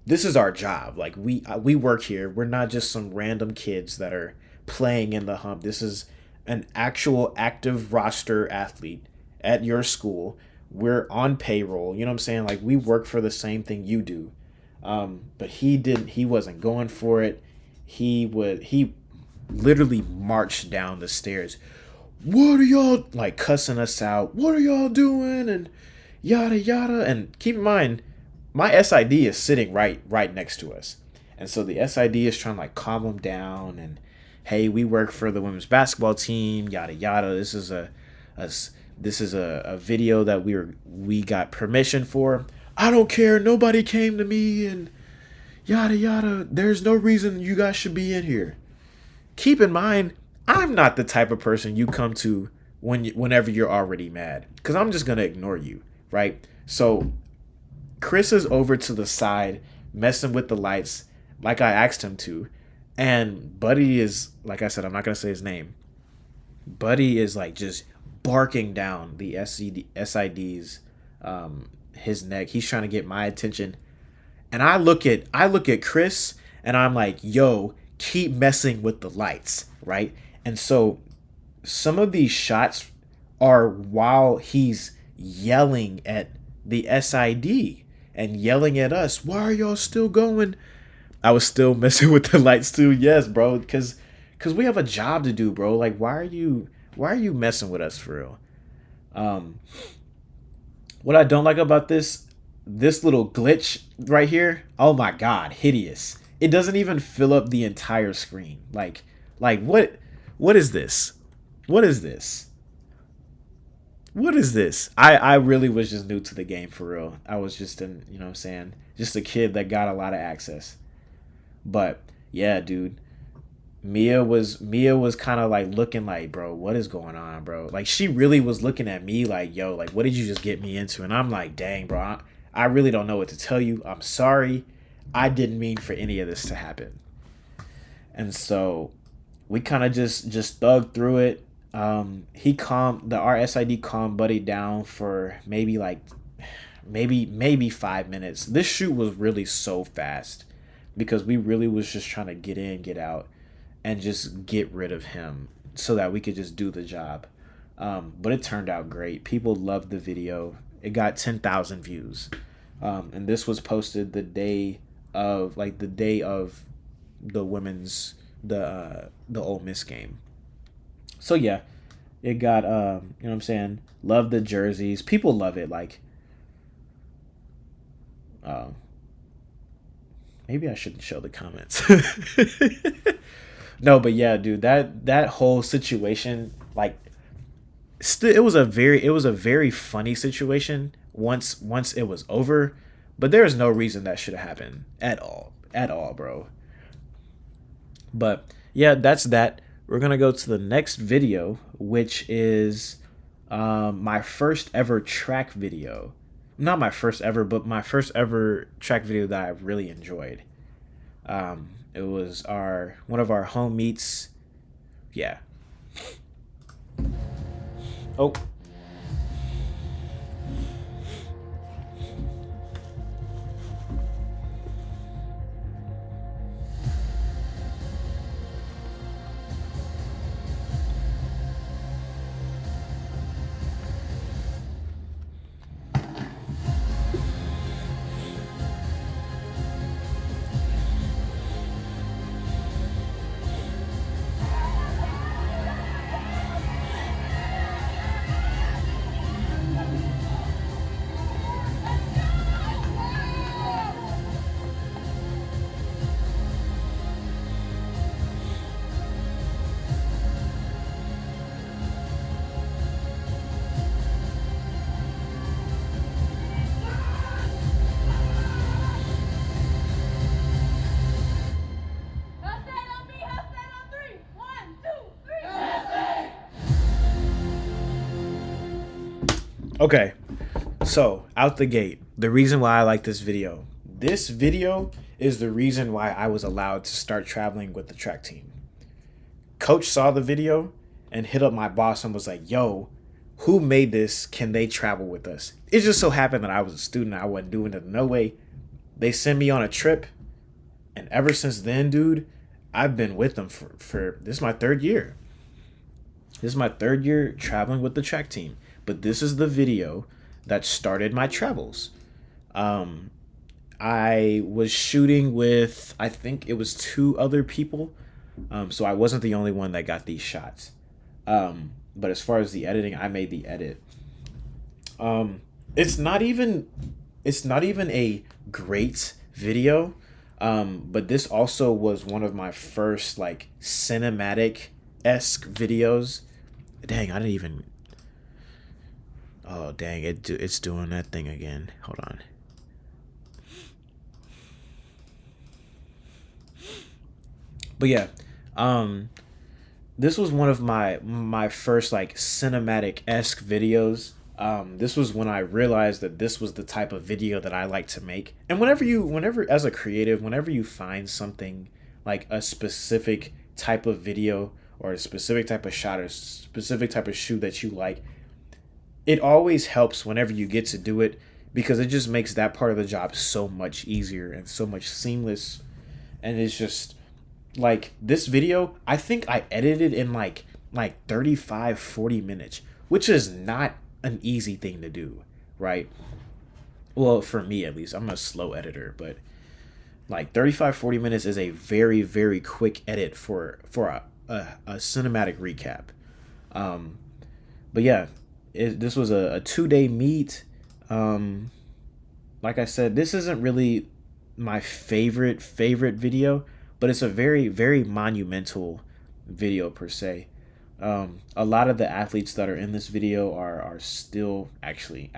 This is our job. Like, we work here. We're not just some random kids that are playing in the hump. This is an actual active roster athlete at your school. We're on payroll. You know what I'm saying? Like, we work for the same thing you do. But he wasn't going for it. He literally marched down the stairs. What are y'all, like, cussing us out? What are y'all doing? And yada yada. And keep in mind, my SID is sitting right next to us. And so the SID is trying to, like, calm him down and, hey, we work for the women's basketball team, yada yada. This is a video that we got permission for. I don't care, nobody came to me, and yada yada. There's no reason you guys should be in here. Keep in mind, I'm not the type of person you come to whenever you're already mad, because I'm just gonna ignore you, right? So Chris is over to the side messing with the lights like I asked him to, and Buddy is, like I said, I'm not gonna say his name. Buddy is like just barking down the SID's his neck. He's trying to get my attention, and I look at Chris and I'm like, yo, keep messing with the lights, right? And so some of these shots are while he's yelling at the SID and yelling at us. Why are y'all still going? I was still messing with the lights too. Yes, bro, because we have a job to do, bro. Like, why are you messing with us for real? What I don't like about this little glitch right here, oh my god, hideous. It doesn't even fill up the entire screen. Like what is this? What is this? What is this? I really was just new to the game for real. I was just you know what I'm saying, just a kid that got a lot of access. But yeah, dude, Mia was kind of like looking like, bro, what is going on, bro? Like, she really was looking at me like, yo, like, what did you just get me into? And I'm like, dang, bro, I really don't know what to tell you. I'm sorry. I didn't mean for any of this to happen. And so we kind of just thugged through it. Our SID calmed Buddy down for maybe 5 minutes. This shoot was really so fast because we really was just trying to get in, get out, and just get rid of him so that we could just do the job. But it turned out great. People loved the video. It got 10,000 views. And this was posted the day of the women's, the Ole Miss game. So yeah, it got, you know what I'm saying? Love the jerseys. People love it. Like, maybe I shouldn't show the comments. No, but yeah, dude, that whole situation, like, it was a very funny situation once it was over, but there is no reason that should have happened at all, bro. But yeah, that's that. We're gonna go to the next video, which is my first ever track video. Not my first ever, but my first ever track video that I really enjoyed. It was one of our home meets. Yeah. Oh. Okay, so out the gate, the reason why I like this video. This video is the reason why I was allowed to start traveling with the track team. Coach saw the video and hit up my boss and was like, "Yo, who made this? Can they travel with us?" It just so happened that I was a student. I wasn't doing it. No way. They sent me on a trip. And ever since then, dude, I've been with them for this is my third year. This is my third year traveling with the track team. But this is the video that started my travels. I was shooting with, I think it was two other people. So I wasn't the only one that got these shots. But as far as the editing, I made the edit. It's not even a great video. But this also was one of my first like cinematic-esque videos. Dang, I didn't even. Oh dang, it's doing that thing again. Hold on. But yeah, this was one of my first like cinematic-esque videos. This was when I realized that this was the type of video that I like to make. And whenever as a creative, whenever you find something like a specific type of video or a specific type of shot or specific type of shoot that you like, it always helps whenever you get to do it because it just makes that part of the job so much easier and so much seamless. And it's just like this video, I think I edited in like 35-40 minutes, which is not an easy thing to do, right? Well, for me at least. I'm a slow editor, but like 35-40 minutes is a very, very quick edit for a cinematic recap. But yeah, this was a 2-day meet. Like I said, this isn't really my favorite video, but it's a very, very monumental video per se. A lot of the athletes that are in this video are still actually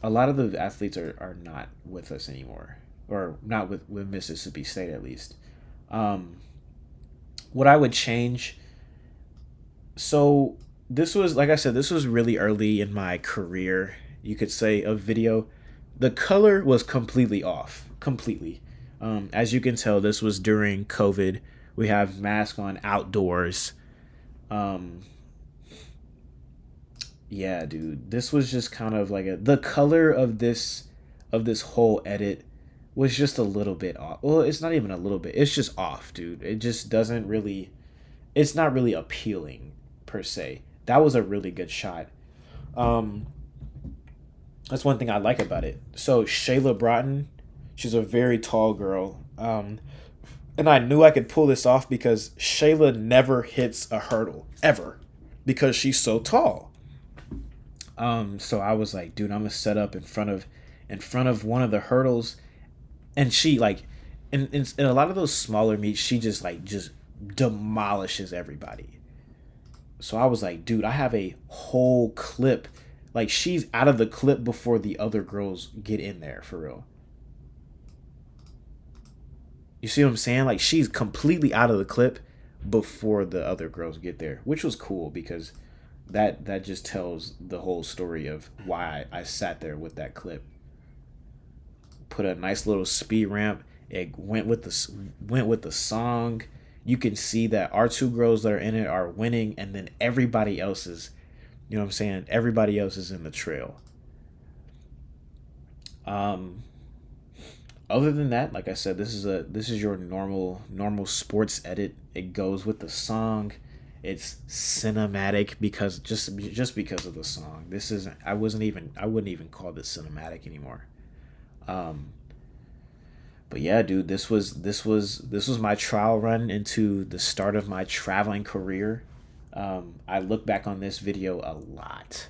a lot of the athletes are not with us anymore, or not with Mississippi State at least. What I would change, so this was, like I said, this was really early in my career, you could say, of video. The color was completely off, completely. As you can tell, this was during COVID. We have masks on outdoors. Yeah, dude, this was just kind of like the color of this whole edit was just a little bit off. Well, it's not even a little bit. It's just off, dude. It just doesn't really, it's not really appealing per se. That was a really good shot. That's one thing I like about it. So Shayla Broughton, she's a very tall girl. And I knew I could pull this off because Shayla never hits a hurdle ever because she's so tall. So I was like, dude, I'm gonna set up in front of one of the hurdles, and she like, in a lot of those smaller meets, she just demolishes everybody. So I was like, dude, I have a whole clip. Like, she's out of the clip before the other girls get in there, for real. You see what I'm saying? Like, she's completely out of the clip before the other girls get there, which was cool because that just tells the whole story of why I sat there with that clip. Put a nice little speed ramp. It went with the song. You can see that our two girls that are in it are winning, and then everybody else is, you know what I'm saying? Everybody else is in the trail. Other than that, like I said, this is your normal sports edit. It goes with the song. It's cinematic because just because of the song. This isn't. I wouldn't even call this cinematic anymore. But yeah, dude, this was my trial run into the start of my traveling career. I look back on this video a lot,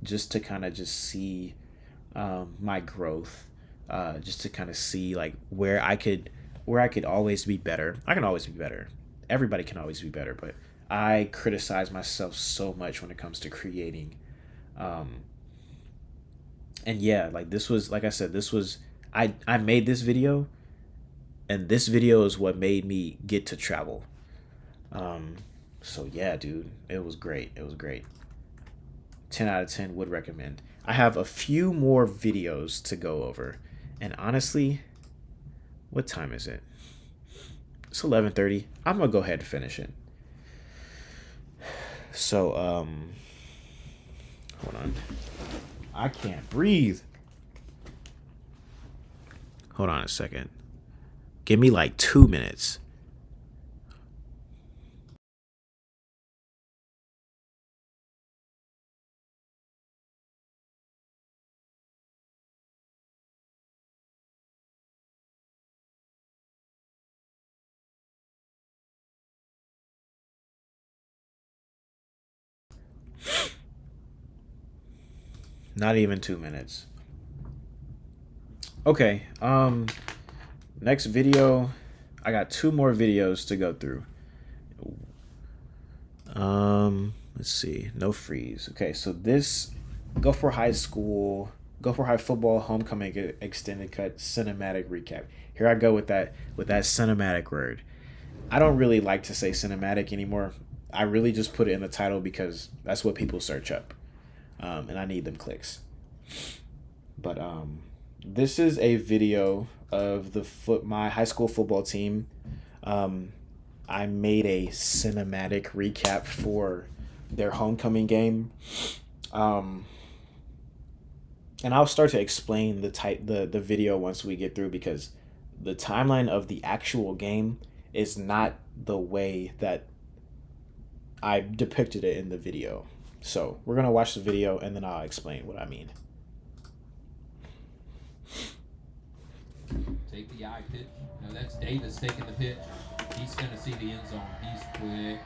just to kind of just see my growth, just to kind of see like where I could always be better. I can always be better. Everybody can always be better, but I criticize myself so much when it comes to creating. And yeah, like this was, like I said, this was, I made this video, and this video is what made me get to travel. So yeah, dude, it was great. 10 out of 10 would recommend. I have a few more videos to go over. And honestly, what time is it? It's 11:30. I'm going to go ahead and finish it. So, hold on. I can't breathe. Hold on a second. Give me like 2 minutes. Not even 2 minutes. Okay, next video, I got 2 more videos to go through. Let's see, no freeze. Okay, so this Gulfport High football homecoming extended cut cinematic recap. Here I go with that cinematic word. I don't really like to say cinematic anymore. I really just put it in the title because that's what people search up. And I need them clicks. But this is a video of my high school football team. I made a cinematic recap for their homecoming game. And I'll start to explain the video once we get through, because the timeline of the actual game is not the way that I depicted it in the video. So we're going to watch the video and then I'll explain what I mean. Take the eye pitch. No, that's Davis taking the pitch. He's going to see the end zone. He's quick.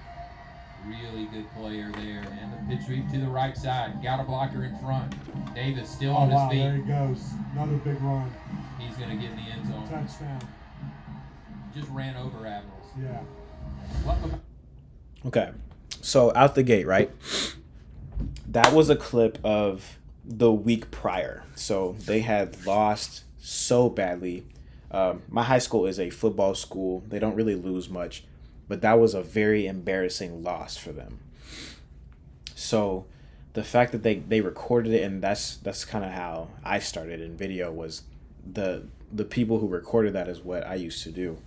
Really good player there. And the pitch sweep to the right side. Got a blocker in front. Davis still on his feet. There he goes. Another big run. He's going to get in the end zone. Touchdown. Just ran over Admirals. Yeah. Okay. So out the gate, right? That was a clip of the week prior. So they had lost so badly. My high school is a football school. They don't really lose much, but that was a very embarrassing loss for them. So the fact that they recorded it, and that's kind of how I started in video, was the people who recorded that is what I used to do.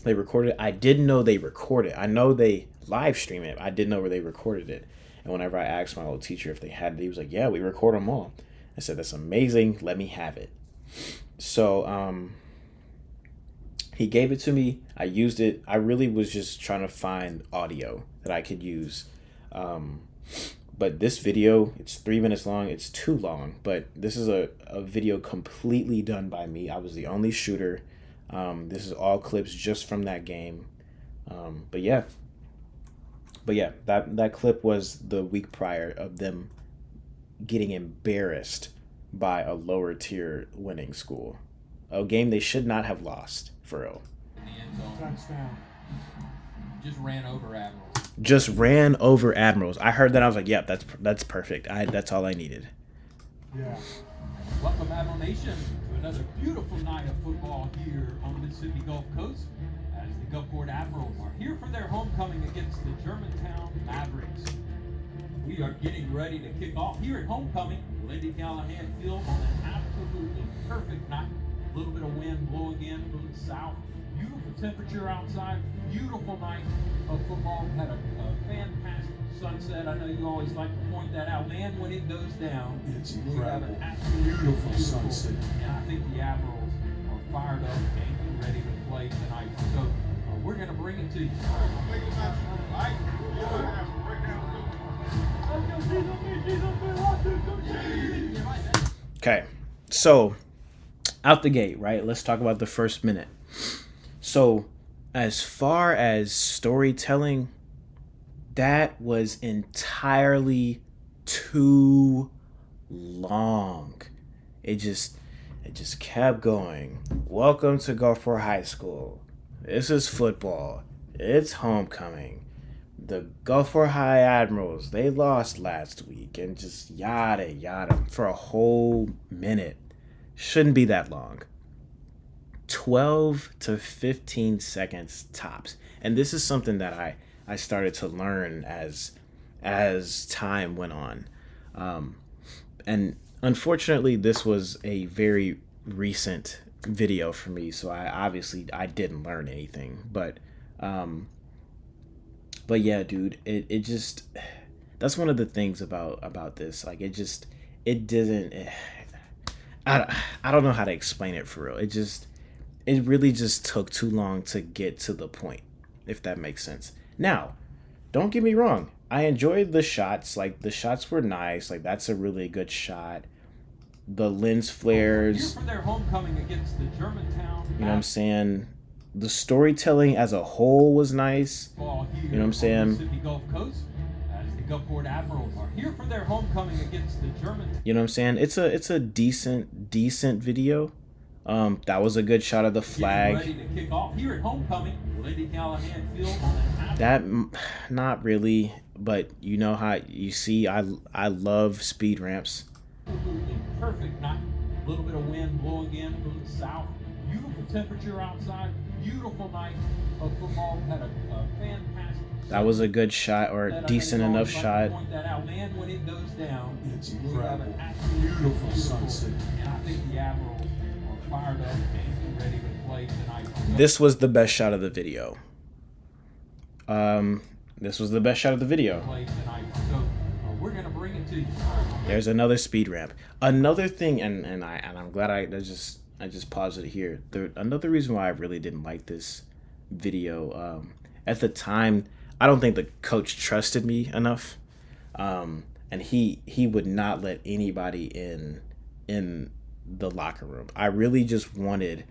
They recorded. I didn't know they recorded. I know they live stream it. I didn't know where they recorded it. And whenever I asked my old teacher if they had it, he was like, "Yeah, we record them all." I said, "That's amazing. Let me have it." So he gave it to me. I used it. I really was just trying to find audio that I could use. But this video, it's 3 minutes long. It's too long. But this is a video completely done by me. I was the only shooter. This is all clips just from that game. But yeah, that clip was the week prior of them getting embarrassed by a lower tier winning school. A game they should not have lost, for real. In the end zone. Touchdown. Just ran over Admirals. Just ran over Admirals. I heard that. I was like, yep, that's perfect. That's all I needed. Yeah. Welcome, Admiral Nation, to another beautiful night of football here on the Mississippi Gulf Coast, as the Gulfport Admirals are here for their homecoming against the Germantown Mavericks. We are getting ready to kick off here at homecoming, Lindy Callahan Field, on an absolutely perfect night. A little bit of wind blowing in from the south. Beautiful temperature outside. Beautiful night of football. Had a fantastic sunset. I know you always like to point that out. Man, when it goes down, It's we have an incredible. absolutely Beautiful sunset. And I think the Admirals are fired up and ready to play tonight. So we're going to bring it to you. Okay, so out the gate, right? Let's talk about the first minute. So as far as storytelling, that was entirely too long. It just kept going. Welcome to Gulfport High School. This is football. It's homecoming. The Gulfport High Admirals, they lost last week, and just yada yada for a whole minute. Shouldn't be that long. 12 to 15 seconds tops. And this is something that I started to learn as as time went on. And unfortunately, this was a very recent video for me, so I didn't learn anything. But yeah, dude, it just, that's one of the things about this. Like, it didn't. I don't know how to explain it for real. It really just took too long to get to the point, if that makes sense. Now, don't get me wrong. I enjoyed the shots. Like, the shots were nice. Like, that's a really good shot. The lens flares. Here for their homecoming against the Germantown. You know what I'm saying? The storytelling as a whole was nice. You know what I'm saying? Mississippi Gulf Coast, as the Gulfport Admirals are here for their homecoming against the German. You know what I'm saying? It's a decent video. That was a good shot of the flag. Ready to kick off here at homecoming. Lady Callahan Field on That, not really, but you know how you see I love speed ramps. absolutely perfect night. A little bit of wind blowing in from the south. Beautiful temperature outside. Beautiful night of football. Had a fantastic. That was a good shot, or that I decent think enough I'd like to shot. Point that out, man. When it goes down, It's we have an incredible. absolutely Beautiful sunset. And I think the Admirals are fired up and ready to play tonight. This was the best shot of the video. This was the best shot of the video. Play tonight. So we're gonna bring it to you. There's another speed ramp. Another thing, and I'm glad I just paused it here. Another reason why I really didn't like this video, at the time, I don't think the coach trusted me enough, and he would not let anybody in the locker room. I really just wanted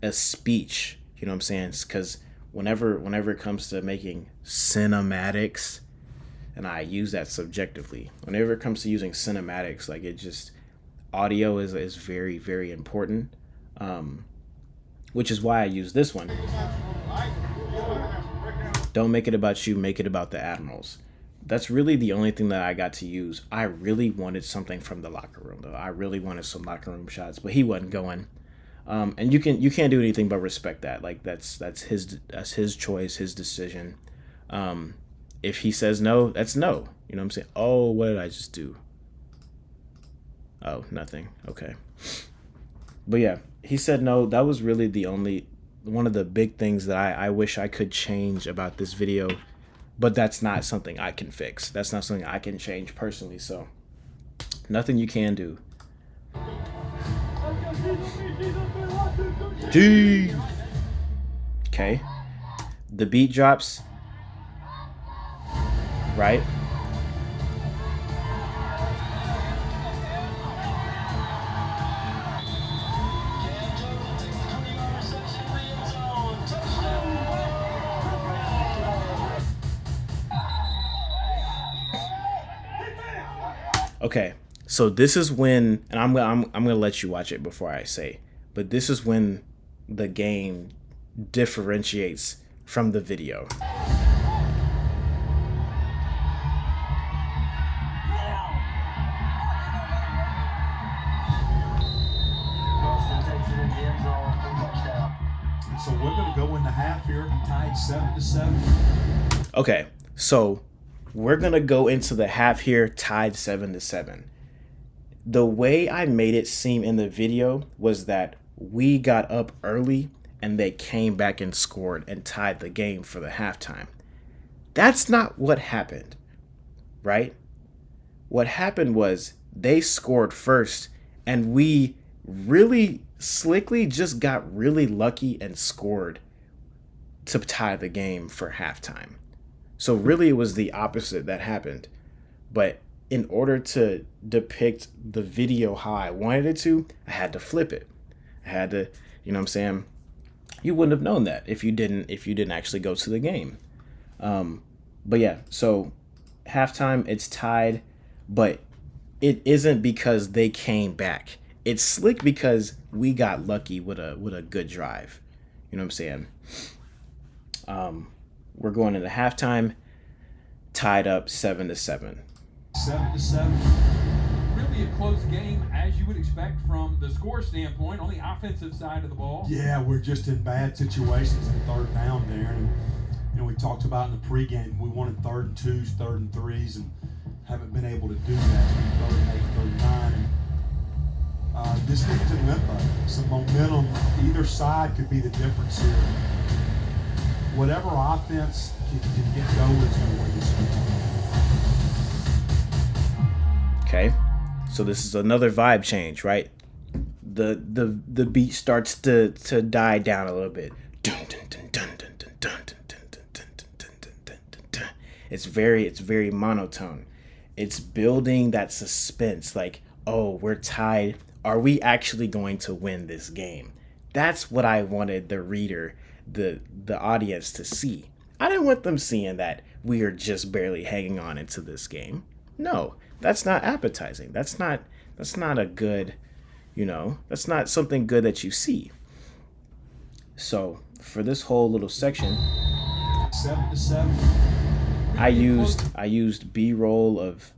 a speech. You know what I'm saying? Because whenever it comes to making cinematics, and I use that subjectively, whenever it comes to using cinematics, like, it just, audio is very, very important, which is why I use this one. Don't make it about you, make it about the Admirals. That's really the only thing that I got to use. I really wanted something from the locker room, though. I really wanted some locker room shots, but he wasn't going. And you can't do anything but respect that. Like, that's his choice, his decision. If he says no, that's no. You know what I'm saying? Oh, what did I just do? Oh, nothing. Okay. But yeah, he said no. That was really one of the big things that I wish I could change about this video. But that's not something I can fix. That's not something I can change personally. So nothing you can do. G. Okay. The beat drops. Right? Okay, so this is when, and I'm gonna let you watch it before I say, but this is when the game differentiates from the video. So we're going to go in the half here, tied 7-7. Okay, so we're gonna go into the half here, tied 7-7. The way I made it seem in the video was that we got up early and they came back and scored and tied the game for the halftime. That's not what happened, right? What happened was they scored first and we really slickly just got really lucky and scored to tie the game for halftime. So really it was the opposite that happened. But in order to depict the video how I wanted it to, I had to flip it. I had to, you know what I'm saying? You wouldn't have known that if you didn't actually go to the game. But yeah, so halftime it's tied, but it isn't because they came back. It's slick because we got lucky with a good drive. You know what I'm saying? We're going into halftime, tied up 7-7. 7-7. Really a close game, as you would expect from the score standpoint, on the offensive side of the ball. Yeah, we're just in bad situations in third down there. And we talked about in the pregame, we wanted 3rd and 2s, 3rd and 3s, and haven't been able to do that. It's been 3rd and 8, 3rd and 9. And this game's in limbo. Some momentum, either side could be the difference here. Whatever offense can get going is going to win this game. Okay, so this is another vibe change, right? The beat starts to die down a little bit. It's very monotone. It's building that suspense, like, oh, we're tied. Are we actually going to win this game? That's what I wanted the reader, the audience to see. I didn't want them seeing that we are just barely hanging on into this game. No, that's not appetizing. That's not a good, that's not something good that you see. So for this whole little section, 7-7. I used B-roll of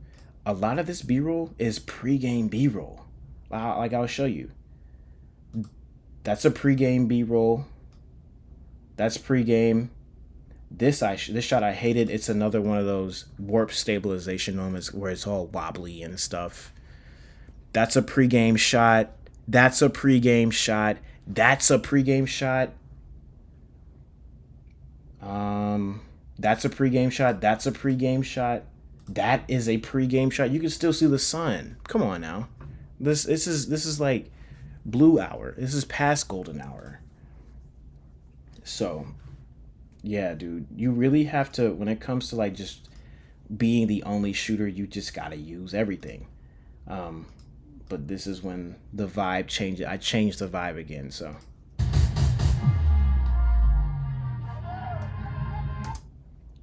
a lot of this B-roll is pregame B-roll. Like I'll show you. That's a pregame B-roll. That's pregame. This shot I hated. It's another one of those warp stabilization moments where it's all wobbly and stuff. That's a pregame shot. That's a pregame shot. That's a pregame shot. That's a pregame shot. That's a pregame shot. That is a pregame shot. You can still see the sun. Come on now. This is like blue hour. This is past golden hour. So, yeah, dude, you really have to, when it comes to like just being the only shooter, you just gotta use everything. But this is when the vibe changes. I changed the vibe again, so.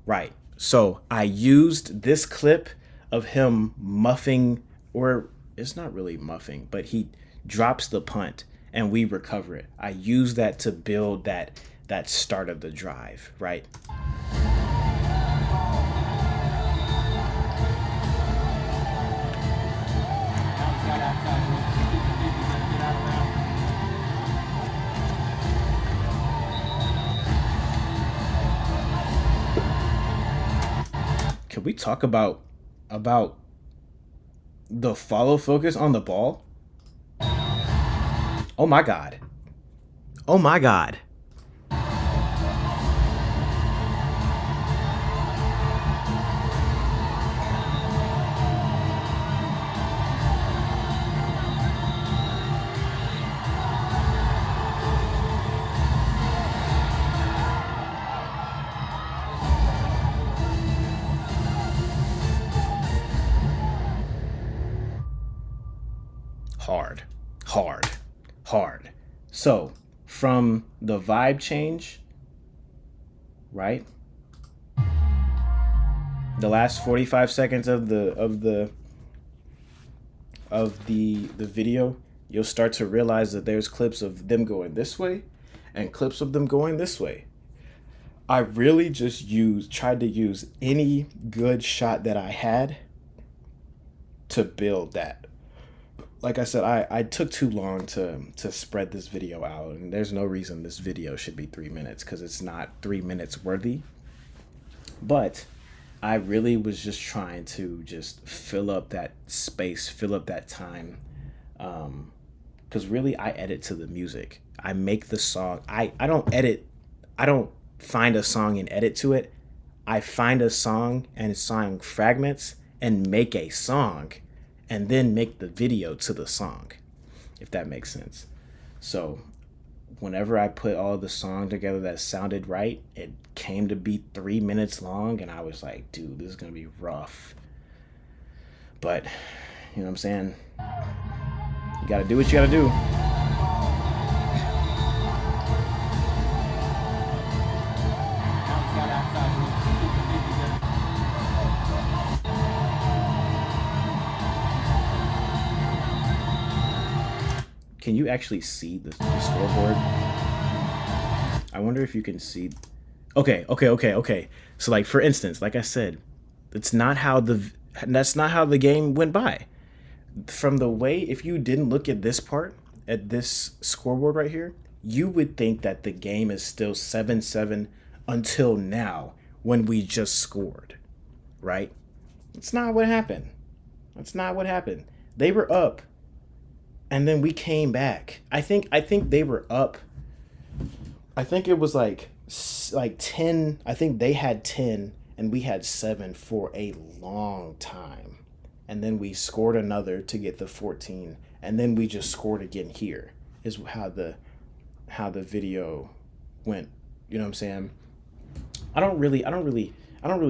Right. So I used this clip of him muffing, or it's not really muffing, but he drops the punt and we recover it. I use that to build that start of the drive, right? Can we talk about the follow focus on the ball? Oh my God. Oh my God. Hard. So from the vibe change, right? The last 45 seconds of the video, you'll start to realize that there's clips of them going this way and clips of them going this way. I really just tried to use any good shot that I had to build that. Like I said, I took too long to spread this video out, and there's no reason this video should be 3 minutes because it's not 3 minutes worthy. But I really was just trying to just fill up that space, fill up that time. Because really, I edit to the music. I make the song. I don't edit. I don't find a song and edit to it. I find a song and song fragments and make a song, and then make the video to the song, if that makes sense. So whenever I put all the song together that sounded right, it came to be 3 minutes long, and I was like, dude, this is gonna be rough. But, you know what I'm saying? You gotta do what you gotta do. Can you actually see the scoreboard? I wonder if you can see. Okay. So like, for instance, like I said, that's not how the game went by. From the way, if you didn't look at this part, at this scoreboard right here, you would think that the game is still 7-7 until now when we just scored, right? It's not what happened. That's not what happened. They were up and then we came back. I think they were up. I think it was like 10. I think they had 10 and we had 7 for a long time. And then we scored another to get the 14, and then we just scored again here. Is how the video went. You know what I'm saying? I don't really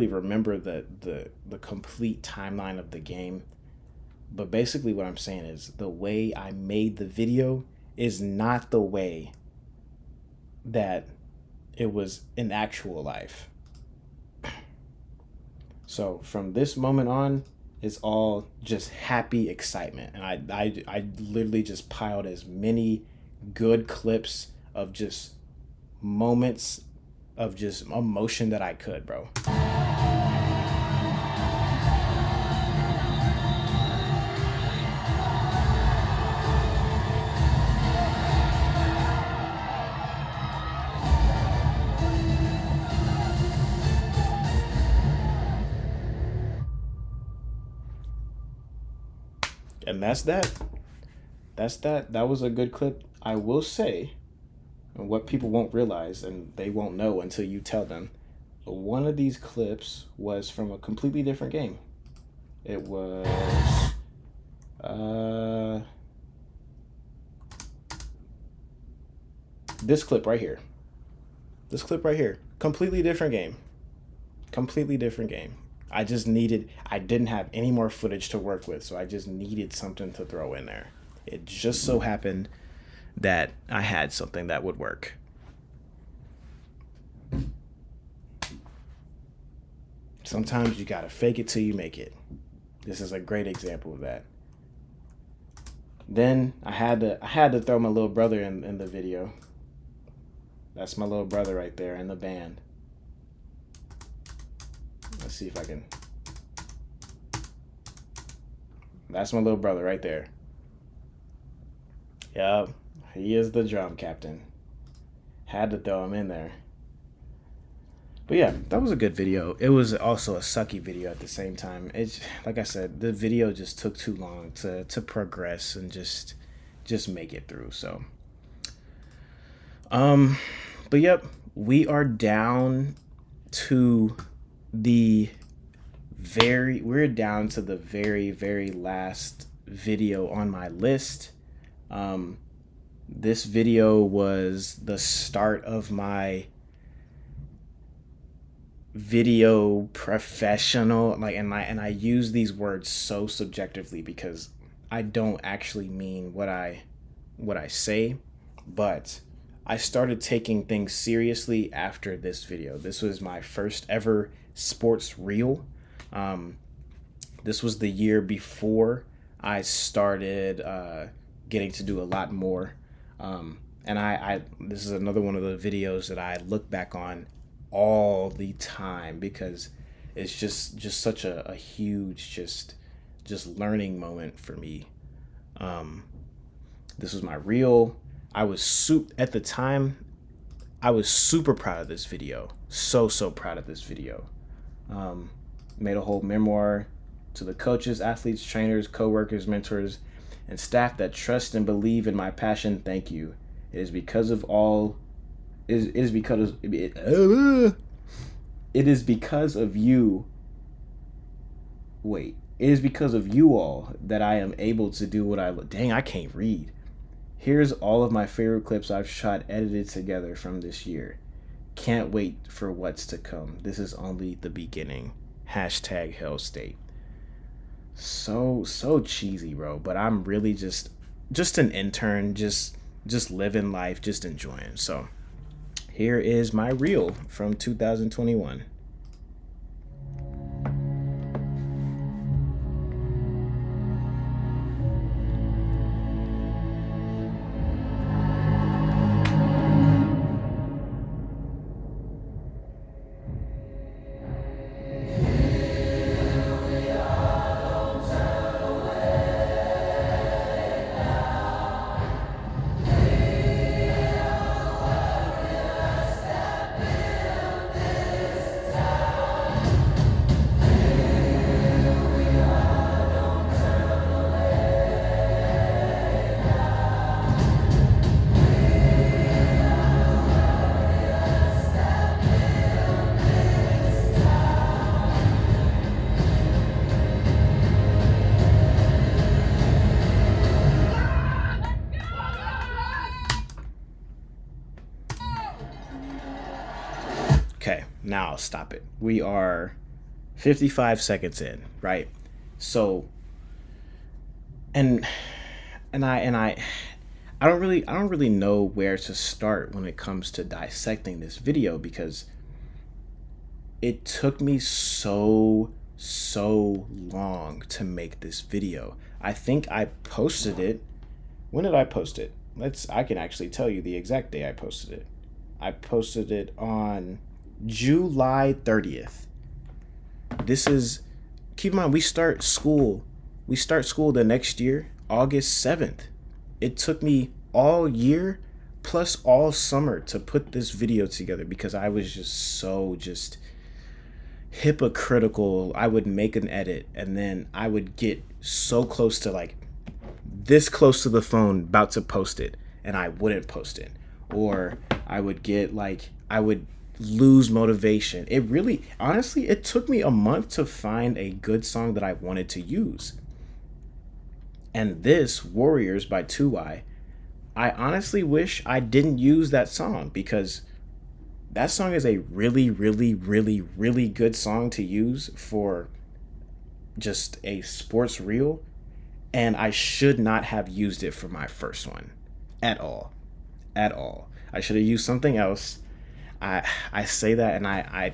remember the complete timeline of the game. But basically what I'm saying is the way I made the video is not the way that it was in actual life. So from this moment on, it's all just happy excitement. And I literally just piled as many good clips of just moments of just emotion that I could, bro. And that's that. That was a good clip. I will say, and what people won't realize and they won't know until you tell them, one of these clips was from a completely different game. It was this clip right here. Completely different game. I didn't have any more footage to work with, so I just needed something to throw in there. It just so happened that I had something that would work. Sometimes you gotta fake it till you make it. This is a great example of that. Then I had to throw my little brother in the video. That's my little brother right there in the band. Let's see if I can. That's my little brother right there. Yup, he is the drum captain. Had to throw him in there. But yeah, that was a good video. It was also a sucky video at the same time. It's like I said, the video just took too long to progress and just make it through. So, but yep, we are down to we're down to the very, very last video on my list. This video was the start of my video professional, and I use these words so subjectively because I don't actually mean what I say, but I started taking things seriously after this video. This was my first ever sports reel. This was the year before I started getting to do a lot more. And I this is another one of the videos that I look back on all the time because it's just such a huge just learning moment for me. This was my reel. At the time I was super proud of this video. So proud of this video. Made a whole memoir to the coaches, athletes, trainers, co-workers, mentors, and staff that trust and believe in my passion. Thank you. It is because of you. Wait. It is because of you all that I am able to do what I can't read. Here's all of my favorite clips I've shot edited together from this year. Can't wait for what's to come. This is only the beginning. #Hell State. So cheesy, bro. But I'm really just an intern, just living life, just enjoying. So here is my reel from 2021. now I'll stop it. We are 55 seconds in, right? So, and I don't really know where to start when it comes to dissecting this video, because it took me so long to make this video. I think I posted it. When did I post it? I can actually tell you the exact day I posted it. I posted it on July 30th. Keep in mind, we start school the next year, August 7th. It took me all year plus all summer to put this video together because I was just hypocritical. I would make an edit and then I would get so close to, like, this close to the phone about to post it, and I wouldn't post it. Or I would lose motivation. It really, honestly, it took me a month to find a good song that I wanted to use. And this, Warriors by 2i, I honestly wish I didn't use that song, because that song is a really good song to use for just a sports reel, and I should not have used it for my first one at all. I should have used something else. I say that, and I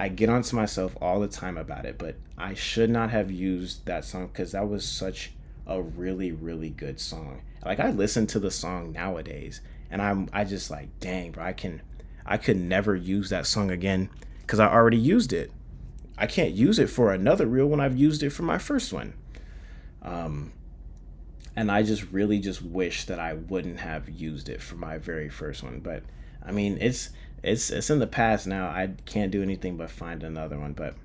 get onto myself all the time about it, but I should not have used that song because that was such a really good song. Like, I listen to the song nowadays and I just like, dang, bro, I could never use that song again because I already used it. I can't use it for another reel when I've used it for my first one. And I just really wish that I wouldn't have used it for my very first one. But I mean, it's in the past now. I can't do anything but find another one. But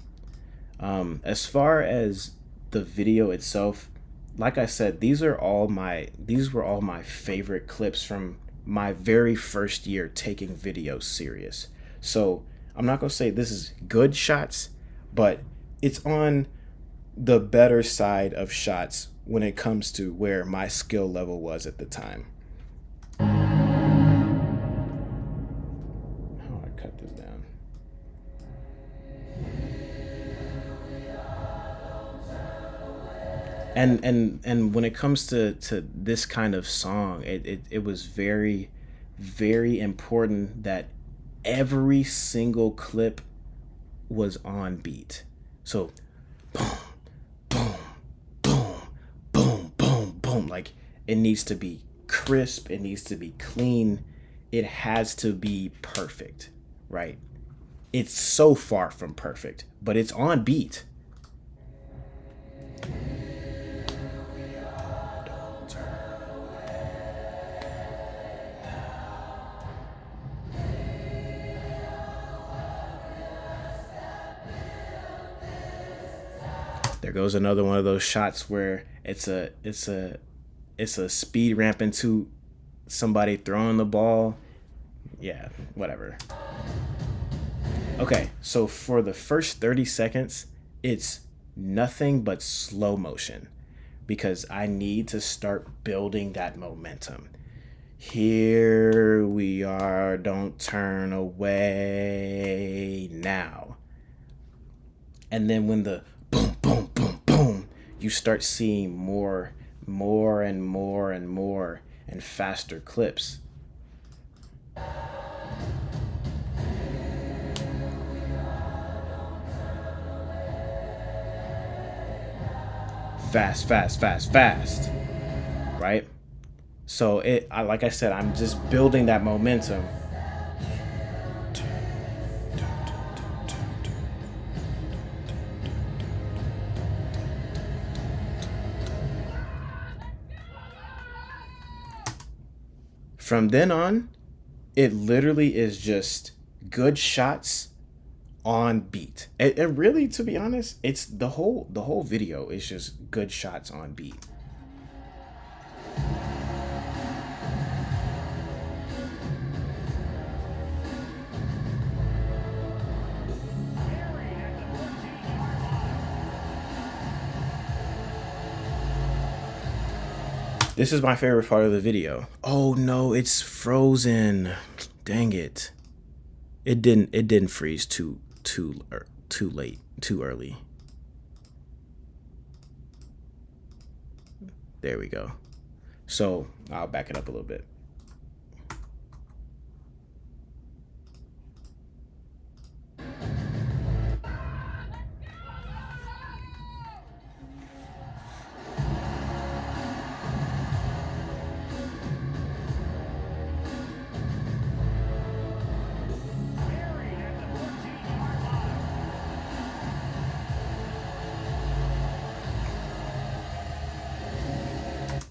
as far as the video itself, like I said, these were all my favorite clips from my very first year taking video serious. So I'm not gonna say this is good shots, but it's on the better side of shots when it comes to where my skill level was at the time. How do I cut this down? And when it comes to this kind of song, it was very important that every single clip was on beat. So boom, boom, boom, boom, boom, boom. Like, it needs to be crisp, it needs to be clean, it has to be perfect, right? It's so far from perfect, but it's on beat. There goes another one of those shots where it's a speed ramp into somebody throwing the ball. Yeah, whatever. Okay, so for the first 30 seconds, it's nothing but slow motion because I need to start building that momentum. Here we are, don't turn away now. And then when the boom, boom, boom, boom, you start seeing more and faster clips. Fast, right? So like I said, I'm just building that momentum. From then on, it literally is just good shots on beat. And really, to be honest, it's the whole video is just good shots on beat. This is my favorite part of the video. Oh no, it's frozen. Dang it. It didn't freeze too too late, too early. There we go. So I'll back it up a little bit.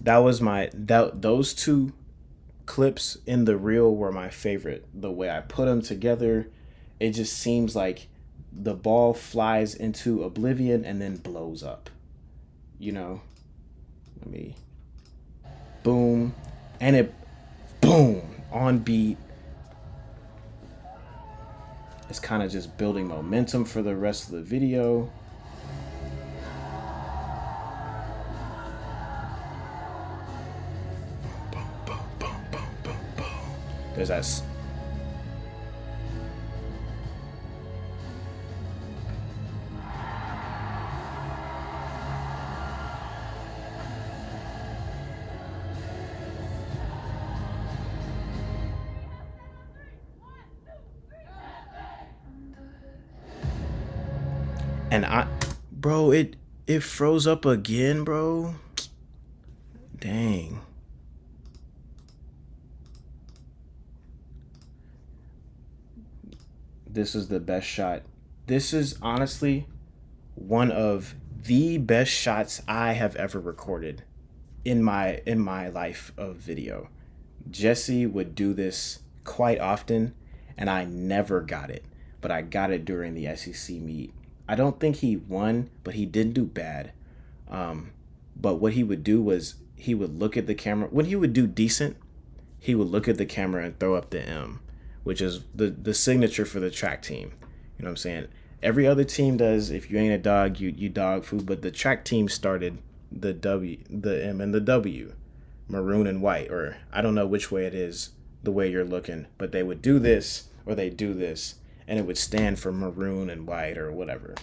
That was those two clips in the reel were my favorite. The way I put them together, it just seems like the ball flies into oblivion and then blows up. You know? Let me boom. And it boom on beat. It's kind of just building momentum for the rest of the video. There's that. And bro, it froze up again, bro. Dang. This is the best shot. This is honestly one of the best shots I have ever recorded in my life of video. Jesse would do this quite often, and I never got it, but I got it during the SEC meet. I don't think he won, but he didn't do bad. But what he would do was he would look at the camera. When he would do decent, he would look at the camera and throw up the M, which is the signature for the track team. You know what I'm saying? Every other team does, if you ain't a dog, you dog food, but the track team started the M and the W, maroon and white, or I don't know which way it is, the way you're looking, but they would do this or they do this, and it would stand for maroon and white or whatever.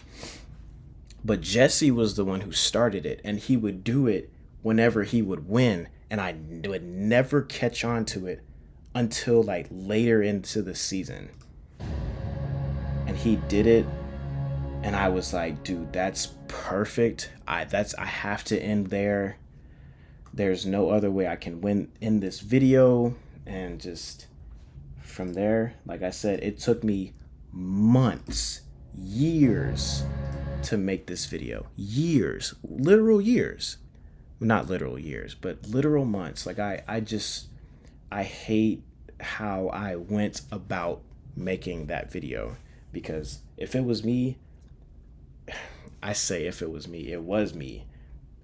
But Jesse was the one who started it, and he would do it whenever he would win, and I would never catch on to it until like later into the season. And he did it, and I was like, dude, that's perfect. I have to end there. There's no other way I can win in this video. And just from there, like I said, it took me months, years to make this video. Years, literal years. Not literal years, but literal months. Like I hate how I went about making that video, because if it was me, I say if it was me, it was me.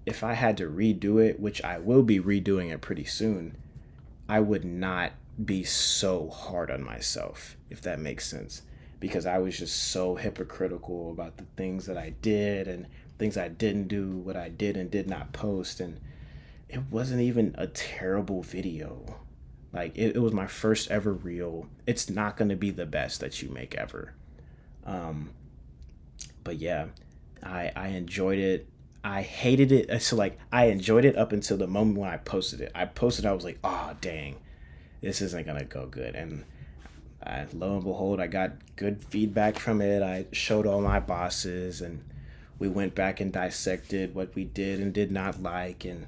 If I had to redo it, which I will be redoing it pretty soon, I would not be so hard on myself, if that makes sense, because I was just so hypocritical about the things that I did and things I didn't do, what I did and did not post. And it wasn't even a terrible video. Like it was my first ever reel. It's not going to be the best that you make ever. But yeah, I enjoyed it. I hated it. So like I enjoyed it up until the moment when I posted it. I was like, oh, dang, this isn't going to go good. And lo and behold, I got good feedback from it. I showed all my bosses, and we went back and dissected what we did and did not like. And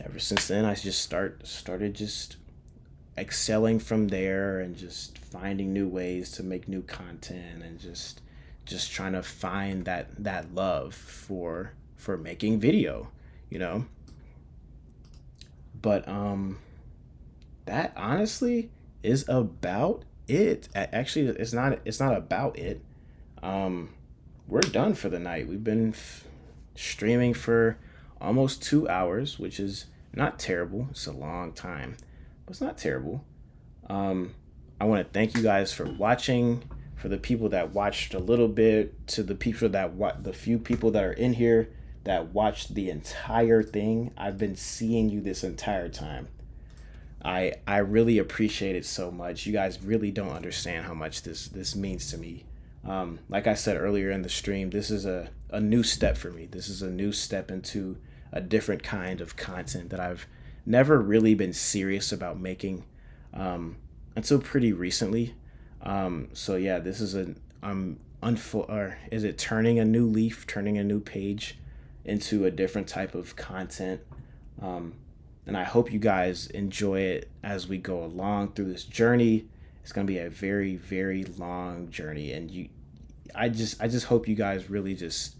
ever since then, I just started just excelling from there, and just finding new ways to make new content, and just trying to find that love for making video, you know. But that honestly is about it. Actually, it's not about it. We're done for the night. We've been streaming for almost 2 hours, which is not terrible. It's a long time, but it's not terrible. I want to thank you guys for watching. For the people that watched a little bit, to the people that the few people that are in here that watched the entire thing. I've been seeing you this entire time. I really appreciate it so much. You guys really don't understand how much this means to me. Like I said earlier in the stream, this is a new step for me. This is a new step into a different kind of content that I've never really been serious about making until pretty recently. So yeah, this is or is it turning a new leaf, turning a new page into a different type of content. And I hope you guys enjoy it as we go along through this journey. It's going to be a very, very long journey, and I just hope you guys really just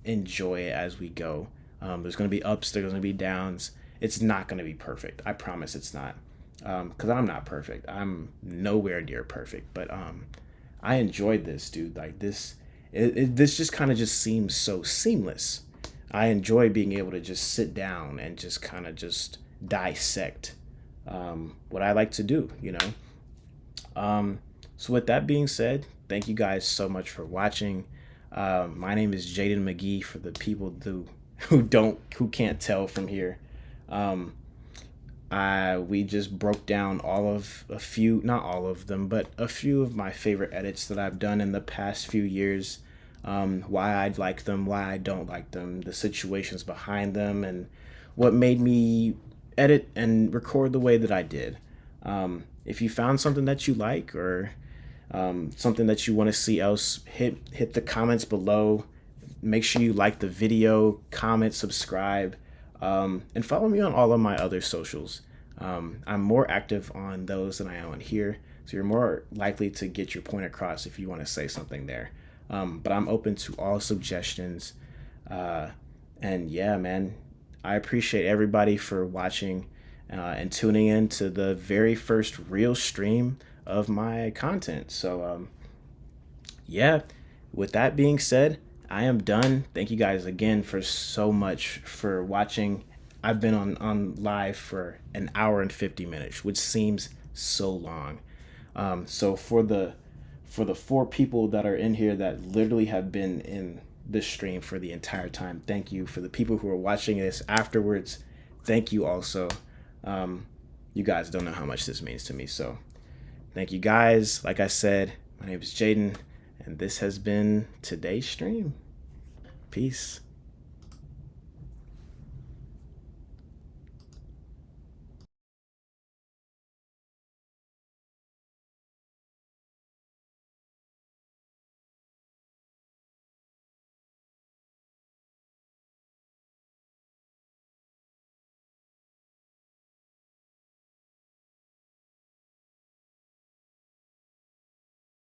enjoy it as we go. There's going to be ups, there's going to be downs. It's not going to be perfect. I promise it's not. Because I'm not perfect. I'm nowhere near perfect. But I enjoyed this, dude. Like this just kind of just seems so seamless. I enjoy being able to just sit down and just kind of just dissect what I like to do, you know. So with that being said, thank you guys so much for watching. My name is Jaden McGee for the people who can't tell from here. We just broke down not all of them, but a few of my favorite edits that I've done in the past few years. Why I like them, why I don't like them, the situations behind them, and what made me edit and record the way that I did. If you found something that you like, or something that you want to see else, hit the comments below. Make sure you like the video, comment, subscribe, and follow me on all of my other socials. I'm more active on those than I am on here, so you're more likely to get your point across if you want to say something there. But I'm open to all suggestions. And yeah, man, I appreciate everybody for watching and tuning in to the very first real stream of my content. So yeah, with that being said, I am done. Thank you guys again for so much for watching. I've been on live for an hour and 50 minutes, which seems so long. So for the 4 people that are in here that literally have been in this stream for the entire time, thank you. For the people who are watching this afterwards, thank you also. You guys don't know how much this means to me, so thank you guys. Like I said, my name is Jaden, and this has been today's stream. Peace.